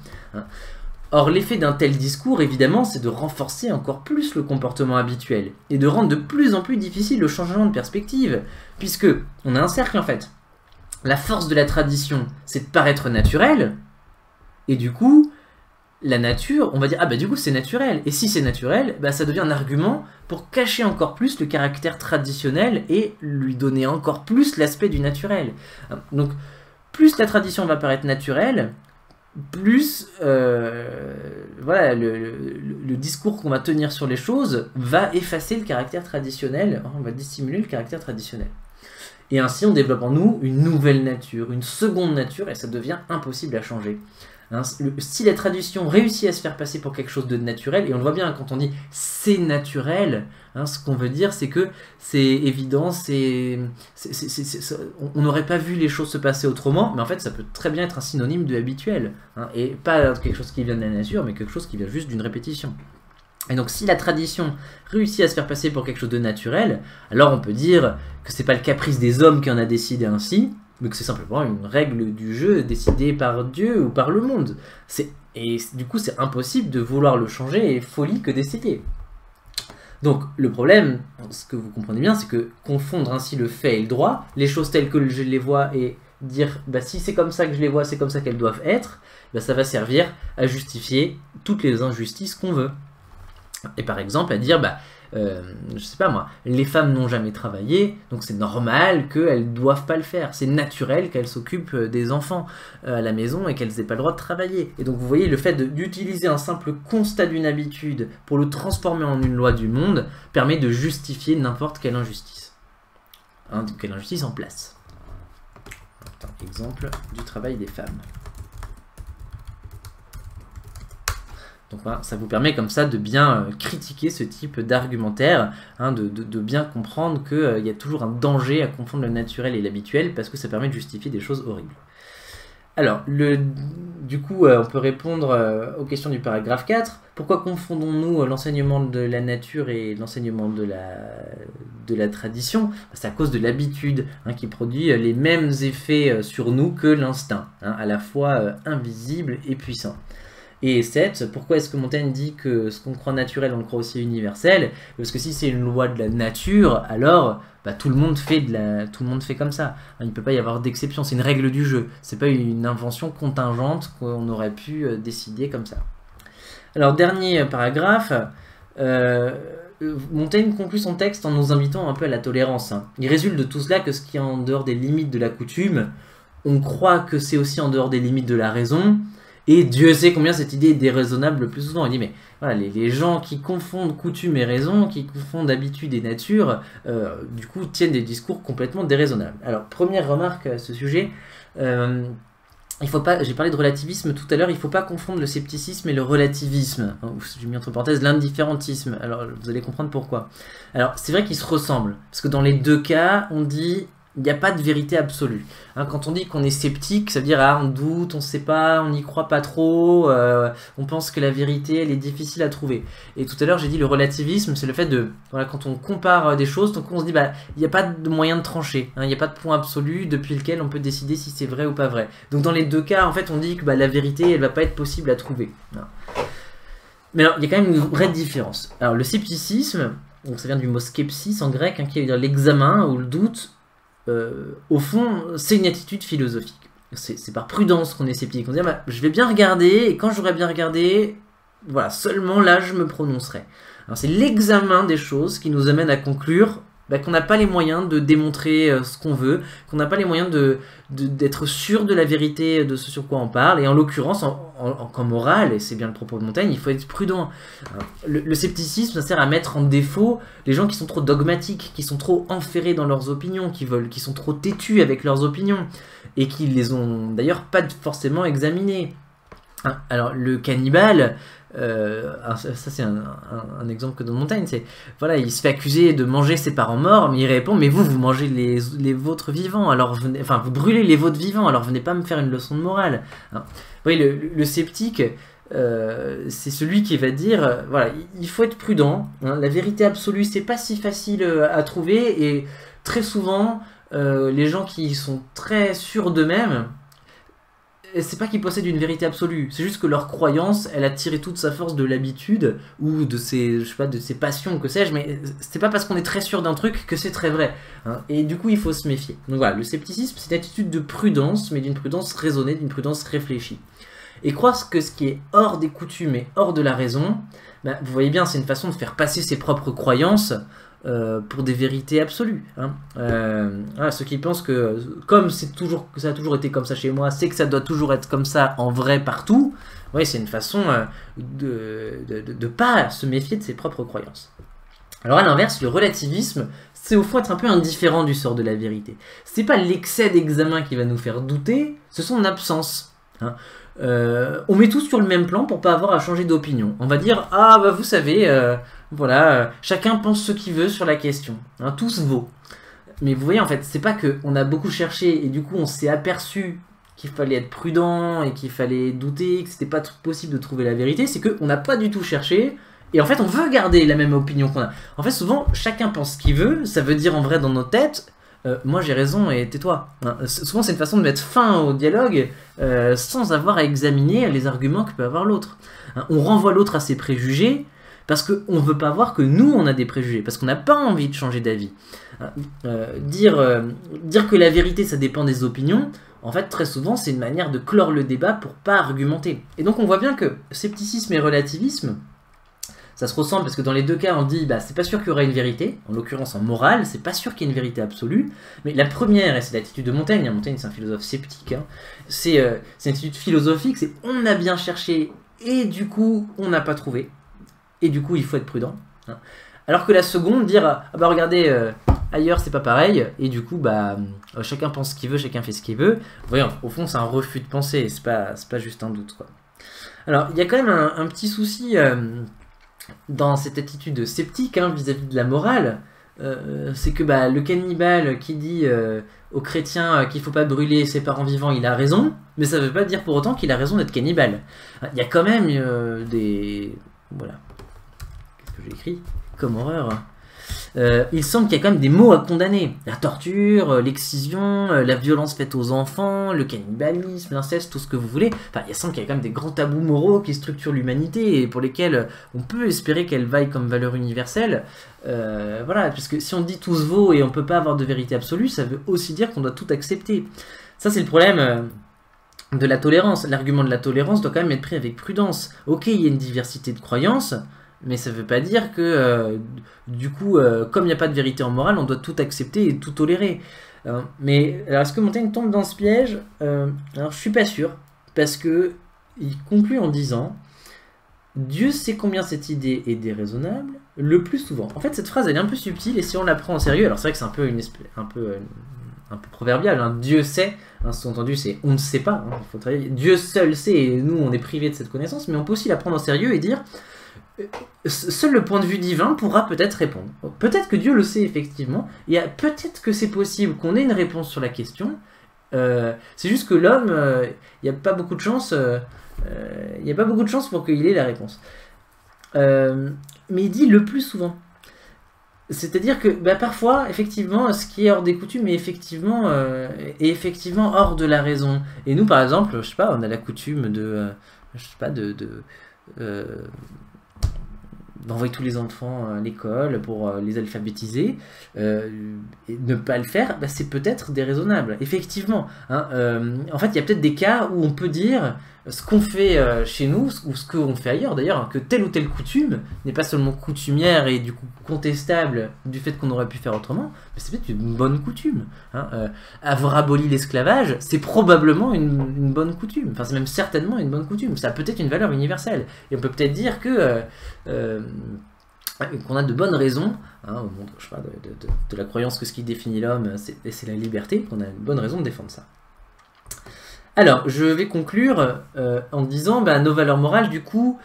Or, l'effet d'un tel discours, évidemment, c'est de renforcer encore plus le comportement habituel et de rendre de plus en plus difficile le changement de perspective, puisque on a un cercle en fait. La force de la tradition, c'est de paraître naturel, et du coup, la nature, on va dire, du coup c'est naturel, et si c'est naturel, ça devient un argument pour cacher encore plus le caractère traditionnel et lui donner encore plus l'aspect du naturel. Donc, plus la tradition va paraître naturelle, plus le discours qu'on va tenir sur les choses va effacer le caractère traditionnel, on va dissimuler le caractère traditionnel. Et ainsi on développe en nous une nouvelle nature, une seconde nature, et ça devient impossible à changer. Si la tradition réussit à se faire passer pour quelque chose de naturel, et on le voit bien quand on dit c'est naturel, ce qu'on veut dire c'est que c'est évident, on n'aurait pas vu les choses se passer autrement, mais en fait ça peut très bien être un synonyme de habituel, et pas quelque chose qui vient de la nature, mais quelque chose qui vient juste d'une répétition. Et donc si la tradition réussit à se faire passer pour quelque chose de naturel, alors on peut dire que c'est pas le caprice des hommes qui en a décidé ainsi, mais que c'est simplement une règle du jeu décidée par Dieu ou par le monde. Et du coup, c'est impossible de vouloir le changer et folie que d'essayer. Donc, le problème, ce que vous comprenez bien, c'est que confondre ainsi le fait et le droit, les choses telles que je les vois et dire si c'est comme ça que je les vois, c'est comme ça qu'elles doivent être, ça va servir à justifier toutes les injustices qu'on veut. Et par exemple, à dire je sais pas moi, les femmes n'ont jamais travaillé, donc c'est normal qu'elles doivent pas le faire. C'est naturel qu'elles s'occupent des enfants à la maison et qu'elles n'aient pas le droit de travailler. Et donc vous voyez, le fait d'utiliser un simple constat d'une habitude pour le transformer en une loi du monde permet de justifier n'importe quelle injustice. Quelle injustice en place. Exemple du travail des femmes. Donc voilà, ça vous permet comme ça de bien critiquer ce type d'argumentaire, de bien comprendre qu'il y a toujours un danger à confondre le naturel et l'habituel, parce que ça permet de justifier des choses horribles. Alors, du coup, on peut répondre aux questions du paragraphe 4. Pourquoi confondons-nous l'enseignement de la nature et l'enseignement de la tradition? C'est à cause de l'habitude qui produit les mêmes effets sur nous que l'instinct, à la fois invisible et puissant. Et 7, pourquoi est-ce que Montaigne dit que ce qu'on croit naturel, on le croit aussi universel? Parce que si c'est une loi de la nature, alors tout le monde fait comme ça. Il ne peut pas y avoir d'exception, c'est une règle du jeu. C'est pas une invention contingente qu'on aurait pu décider comme ça. Alors, dernier paragraphe, Montaigne conclut son texte en nous invitant un peu à la tolérance. Il résulte de tout cela que ce qui est en dehors des limites de la coutume, on croit que c'est aussi en dehors des limites de la raison, et Dieu sait combien cette idée est déraisonnable le plus souvent. Il dit, mais voilà, les gens qui confondent coutume et raison, qui confondent habitude et nature, du coup, tiennent des discours complètement déraisonnables. Alors, première remarque à ce sujet, il faut pas, j'ai parlé de relativisme tout à l'heure, il ne faut pas confondre le scepticisme et le relativisme, j'ai mis entre parenthèses l'indifférentisme. Alors, vous allez comprendre pourquoi. Alors, c'est vrai qu'ils se ressemblent, parce que dans les deux cas, on dit il n'y a pas de vérité absolue. Quand on dit qu'on est sceptique, ça veut dire on doute, on ne sait pas, on n'y croit pas trop, on pense que la vérité elle est difficile à trouver. Et tout à l'heure j'ai dit le relativisme, c'est le fait de, voilà, quand on compare des choses, donc on se dit il n'y a pas de moyen de trancher, il n'y a pas de point absolu depuis lequel on peut décider si c'est vrai ou pas vrai. Donc dans les deux cas, en fait, on dit que la vérité elle va pas être possible à trouver. Mais alors, il y a quand même une vraie différence. Alors le scepticisme, donc ça vient du mot skepsis en grec, qui veut dire l'examen ou le doute. Au fond, c'est une attitude philosophique. C'est par prudence qu'on est sceptique. On se dit, je vais bien regarder, et quand j'aurai bien regardé, voilà, seulement là, je me prononcerai. C'est l'examen des choses qui nous amène à conclure qu'on n'a pas les moyens de démontrer ce qu'on veut, qu'on n'a pas les moyens d'être sûr de la vérité de ce sur quoi on parle, et en l'occurrence, en morale, et c'est bien le propos de Montaigne, il faut être prudent. Le scepticisme, ça sert à mettre en défaut les gens qui sont trop dogmatiques, qui sont trop enferrés dans leurs opinions, qui sont trop têtus avec leurs opinions, et qui les ont d'ailleurs pas forcément examinées. Alors, le cannibale, ça c'est un exemple que donne Montaigne, c'est voilà, il se fait accuser de manger ses parents morts, mais il répond, mais vous mangez les vôtres vivants, alors venez, enfin vous brûlez les vôtres vivants, alors venez pas me faire une leçon de morale. Oui, le sceptique, c'est celui qui va dire, voilà, il faut être prudent, la vérité absolue c'est pas si facile à trouver, et très souvent les gens qui sont très sûrs d'eux-mêmes, c'est pas qu'ils possèdent une vérité absolue, c'est juste que leur croyance, elle a tiré toute sa force de l'habitude ou de ses, je sais pas, de ses passions, que sais-je, mais c'est pas parce qu'on est très sûr d'un truc que c'est très vrai. Et du coup, il faut se méfier. Donc voilà, le scepticisme, c'est une attitude de prudence, mais d'une prudence raisonnée, d'une prudence réfléchie. Et croire que ce qui est hors des coutumes et hors de la raison, vous voyez bien, c'est une façon de faire passer ses propres croyances pour des vérités absolues. Voilà, ceux qui pensent que comme ça a toujours été comme ça chez moi, c'est que ça doit toujours être comme ça en vrai partout, ouais, c'est une façon de pas se méfier de ses propres croyances. Alors à l'inverse, le relativisme, c'est au fond être un peu indifférent du sort de la vérité. C'est pas l'excès d'examen qui va nous faire douter, c'est son absence. On met tous sur le même plan pour pas avoir à changer d'opinion. On va dire, vous savez, voilà, chacun pense ce qu'il veut sur la question, tout se vaut. Mais vous voyez, en fait, c'est pas qu'on a beaucoup cherché et du coup on s'est aperçu qu'il fallait être prudent et qu'il fallait douter, que c'était pas possible de trouver la vérité, c'est qu'on n'a pas du tout cherché et en fait on veut garder la même opinion qu'on a. En fait, souvent, chacun pense ce qu'il veut, ça veut dire en vrai dans nos têtes, moi j'ai raison et tais-toi. Souvent c'est une façon de mettre fin au dialogue sans avoir à examiner les arguments que peut avoir l'autre. On renvoie l'autre à ses préjugés parce qu'on ne veut pas voir que nous on a des préjugés, parce qu'on n'a pas envie de changer d'avis. Dire que la vérité ça dépend des opinions, en fait très souvent c'est une manière de clore le débat pour pas argumenter. Et donc on voit bien que scepticisme et relativisme, ça se ressemble parce que dans les deux cas on dit c'est pas sûr qu'il y aura une vérité, en l'occurrence en morale, c'est pas sûr qu'il y ait une vérité absolue, mais la première, et c'est l'attitude de Montaigne, Montaigne c'est un philosophe sceptique, c'est une attitude philosophique, c'est on a bien cherché et du coup on n'a pas trouvé, et du coup il faut être prudent. Alors que la seconde, dire regardez, ailleurs c'est pas pareil, et du coup chacun pense ce qu'il veut, chacun fait ce qu'il veut, voyons, au fond c'est un refus de pensée, c'est pas juste un doute, quoi. Alors il y a quand même un petit souci dans cette attitude sceptique vis-à-vis de la morale, c'est que le cannibale qui dit aux chrétiens qu'il faut pas brûler ses parents vivants, il a raison, mais ça veut pas dire pour autant qu'il a raison d'être cannibale. Il y a quand même des... Voilà. Qu'est-ce que j'ai écrit comme horreur. Il semble qu'il y a quand même des mots à condamner. La torture, l'excision, la violence faite aux enfants, le cannibalisme, l'inceste, tout ce que vous voulez. Enfin, il semble qu'il y a quand même des grands tabous moraux qui structurent l'humanité et pour lesquels on peut espérer qu'elle vaille comme valeur universelle. Voilà, puisque si on dit tout se vaut et on peut pas avoir de vérité absolue, ça veut aussi dire qu'on doit tout accepter. Ça, c'est le problème de la tolérance. L'argument de la tolérance doit quand même être pris avec prudence. Ok, il y a une diversité de croyances, mais ça ne veut pas dire que, du coup, comme il n'y a pas de vérité en morale, on doit tout accepter et tout tolérer. Mais alors, est-ce que Montaigne tombe dans ce piège? Alors, je suis pas sûr, parce que il conclut en disant « Dieu sait combien cette idée est déraisonnable, le plus souvent. » En fait, cette phrase, elle est un peu subtile, et si on la prend en sérieux, alors c'est vrai que c'est un peu proverbial, hein. Dieu sait, hein, sous-entendu, c'est on ne sait pas, hein, il faut travailler. Dieu seul sait, et nous, on est privés de cette connaissance, mais on peut aussi la prendre en sérieux et dire seul le point de vue divin pourra peut-être répondre. Peut-être que Dieu le sait effectivement, peut-être que c'est possible qu'on ait une réponse sur la question, c'est juste que l'homme, il n'y a pas beaucoup de chance, pour qu'il ait la réponse. Mais il dit le plus souvent. C'est-à-dire que parfois, effectivement, ce qui est hors des coutumes est effectivement hors de la raison. Et nous, par exemple, je sais pas, on a la coutume d'envoyer tous les enfants à l'école pour les alphabétiser, et ne pas le faire, c'est peut-être déraisonnable, effectivement. Hein, en fait, il y a peut-être des cas où on peut dire ce qu'on fait chez nous, ou ce qu'on fait ailleurs d'ailleurs, hein, que telle ou telle coutume n'est pas seulement coutumière et du coup contestable du fait qu'on aurait pu faire autrement, mais c'est peut-être une bonne coutume. Hein, avoir aboli l'esclavage, c'est probablement une bonne coutume, enfin c'est même certainement une bonne coutume, ça a peut-être une valeur universelle, et on peut peut-être dire que qu'on a de bonnes raisons, hein, au monde, je sais pas, de la croyance que ce qui définit l'homme, c'est la liberté, qu'on a une bonne raison de défendre ça. Alors, je vais conclure en disant, nos valeurs morales, du coup,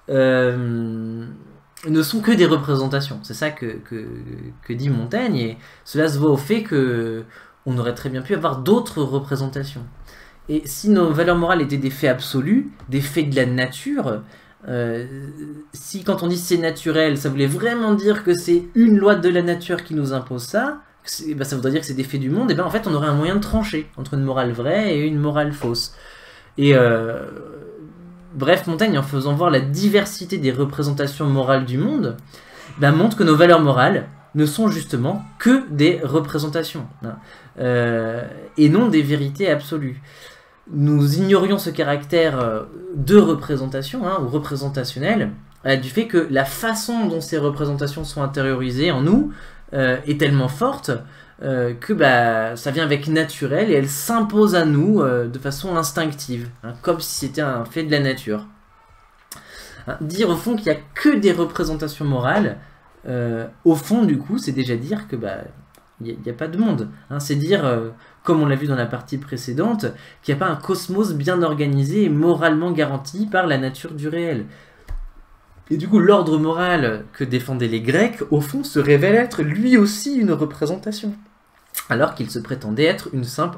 ne sont que des représentations. C'est ça que dit Montaigne, et cela se voit au fait que on aurait très bien pu avoir d'autres représentations. Et si nos valeurs morales étaient des faits absolus, des faits de la nature, si quand on dit c'est naturel, ça voulait vraiment dire que c'est une loi de la nature qui nous impose ça, ça voudrait dire que c'est des faits du monde, et en fait on aurait un moyen de trancher entre une morale vraie et une morale fausse. Et bref, Montaigne, en faisant voir la diversité des représentations morales du monde, montre que nos valeurs morales ne sont justement que des représentations, hein, et non des vérités absolues. Nous ignorions ce caractère de représentation, hein, ou représentationnel, du fait que la façon dont ces représentations sont intériorisées en nous est tellement forte que ça vient avec naturel et elle s'impose à nous de façon instinctive, hein, comme si c'était un fait de la nature. Hein, dire au fond qu'il n'y a que des représentations morales, au fond du coup c'est déjà dire que il n'y a pas de monde, hein, c'est dire, comme on l'a vu dans la partie précédente, qu'il n'y a pas un cosmos bien organisé et moralement garanti par la nature du réel. Et du coup, l'ordre moral que défendaient les Grecs, au fond, se révèle être lui aussi une représentation, alors qu'il se prétendait être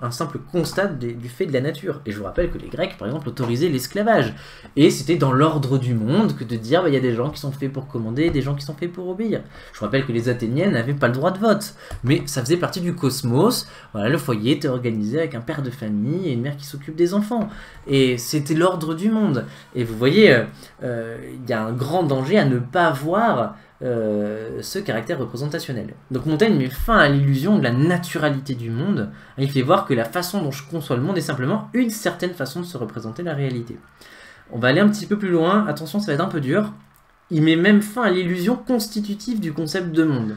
un simple constat du fait de la nature. Et je vous rappelle que les Grecs, par exemple, autorisaient l'esclavage. Et c'était dans l'ordre du monde que de dire, il y a des gens qui sont faits pour commander, et des gens qui sont faits pour obéir. Je vous rappelle que les Athéniennes n'avaient pas le droit de vote, mais ça faisait partie du cosmos. Voilà, le foyer était organisé avec un père de famille et une mère qui s'occupe des enfants. Et c'était l'ordre du monde. Et vous voyez, il y a un grand danger à ne pas voir ce caractère représentationnel. Donc Montaigne met fin à l'illusion de la naturalité du monde. Il fait voir que la façon dont je conçois le monde est simplement une certaine façon de se représenter la réalité. On va aller un petit peu plus loin, attention ça va être un peu dur. Il met même fin à l'illusion constitutive du concept de monde.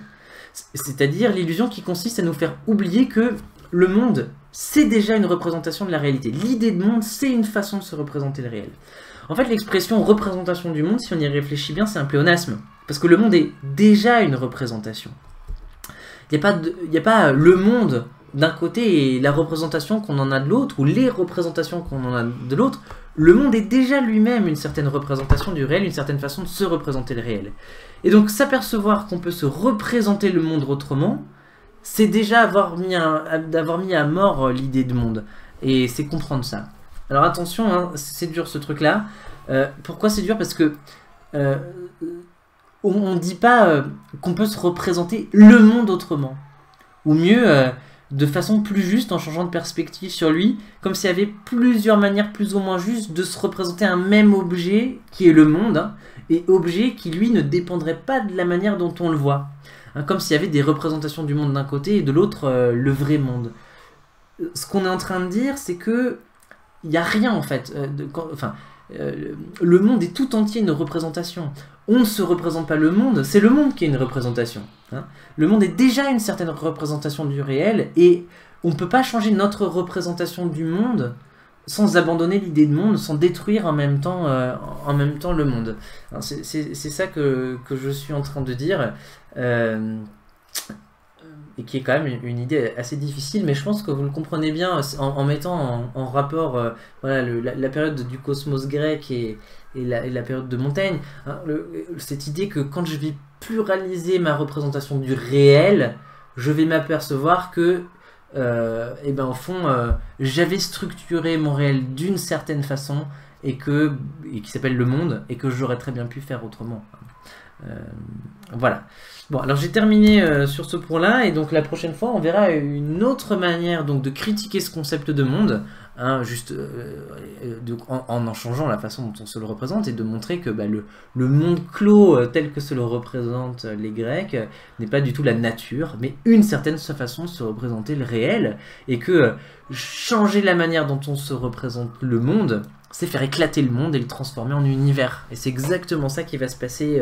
C'est-à-dire l'illusion qui consiste à nous faire oublier que le monde, c'est déjà une représentation de la réalité. L'idée de monde, c'est une façon de se représenter le réel. En fait, l'expression représentation du monde, si on y réfléchit bien, c'est un pléonasme. Parce que le monde est déjà une représentation. Il n'y a pas le monde d'un côté et la représentation qu'on en a de l'autre, ou les représentations qu'on en a de l'autre, le monde est déjà lui-même une certaine représentation du réel, une certaine façon de se représenter le réel. Et donc s'apercevoir qu'on peut se représenter le monde autrement, c'est déjà avoir mis à mort l'idée de monde. Et c'est comprendre ça. Alors attention, hein, c'est dur ce truc-là. Pourquoi c'est dur? Parce que on ne dit pas qu'on peut se représenter le monde autrement. Ou mieux, de façon plus juste, en changeant de perspective sur lui, comme s'il y avait plusieurs manières plus ou moins justes de se représenter un même objet qui est le monde, hein, et objet qui lui ne dépendrait pas de la manière dont on le voit. Hein, comme s'il y avait des représentations du monde d'un côté et de l'autre le vrai monde. Ce qu'on est en train de dire, c'est que il n'y a rien en fait. Le monde est tout entier une représentation. On ne se représente pas le monde, c'est le monde qui est une représentation. Hein. Le monde est déjà une certaine représentation du réel et on ne peut pas changer notre représentation du monde sans abandonner l'idée de monde, sans détruire en même temps le monde. C'est ça que je suis en train de dire. Et qui est quand même une idée assez difficile, mais je pense que vous le comprenez bien en mettant en rapport voilà, la période du cosmos grec et la période de Montaigne. Hein, cette idée que quand je vais pluraliser ma représentation du réel, je vais m'apercevoir que, au fond, j'avais structuré mon réel d'une certaine façon et qui s'appelle le monde, et que j'aurais très bien pu faire autrement. Voilà. Bon, alors j'ai terminé sur ce point-là, et donc la prochaine fois, on verra une autre manière donc, de critiquer ce concept de monde, hein, juste en changeant la façon dont on se le représente, et de montrer que le monde clos tel que se le représentent les Grecs n'est pas du tout la nature, mais une certaine façon de se représenter le réel, et que changer la manière dont on se représente le monde, c'est faire éclater le monde et le transformer en univers. Et c'est exactement ça qui va se passer,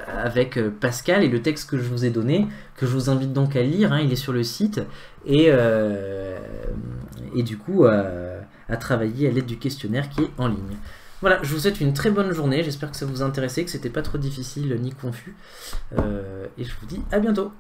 avec Pascal et le texte que je vous ai donné, que je vous invite donc à lire, hein, il est sur le site, et du coup à travailler à l'aide du questionnaire qui est en ligne. Voilà, je vous souhaite une très bonne journée, j'espère que ça vous intéressait, que c'était pas trop difficile ni confus, et je vous dis à bientôt.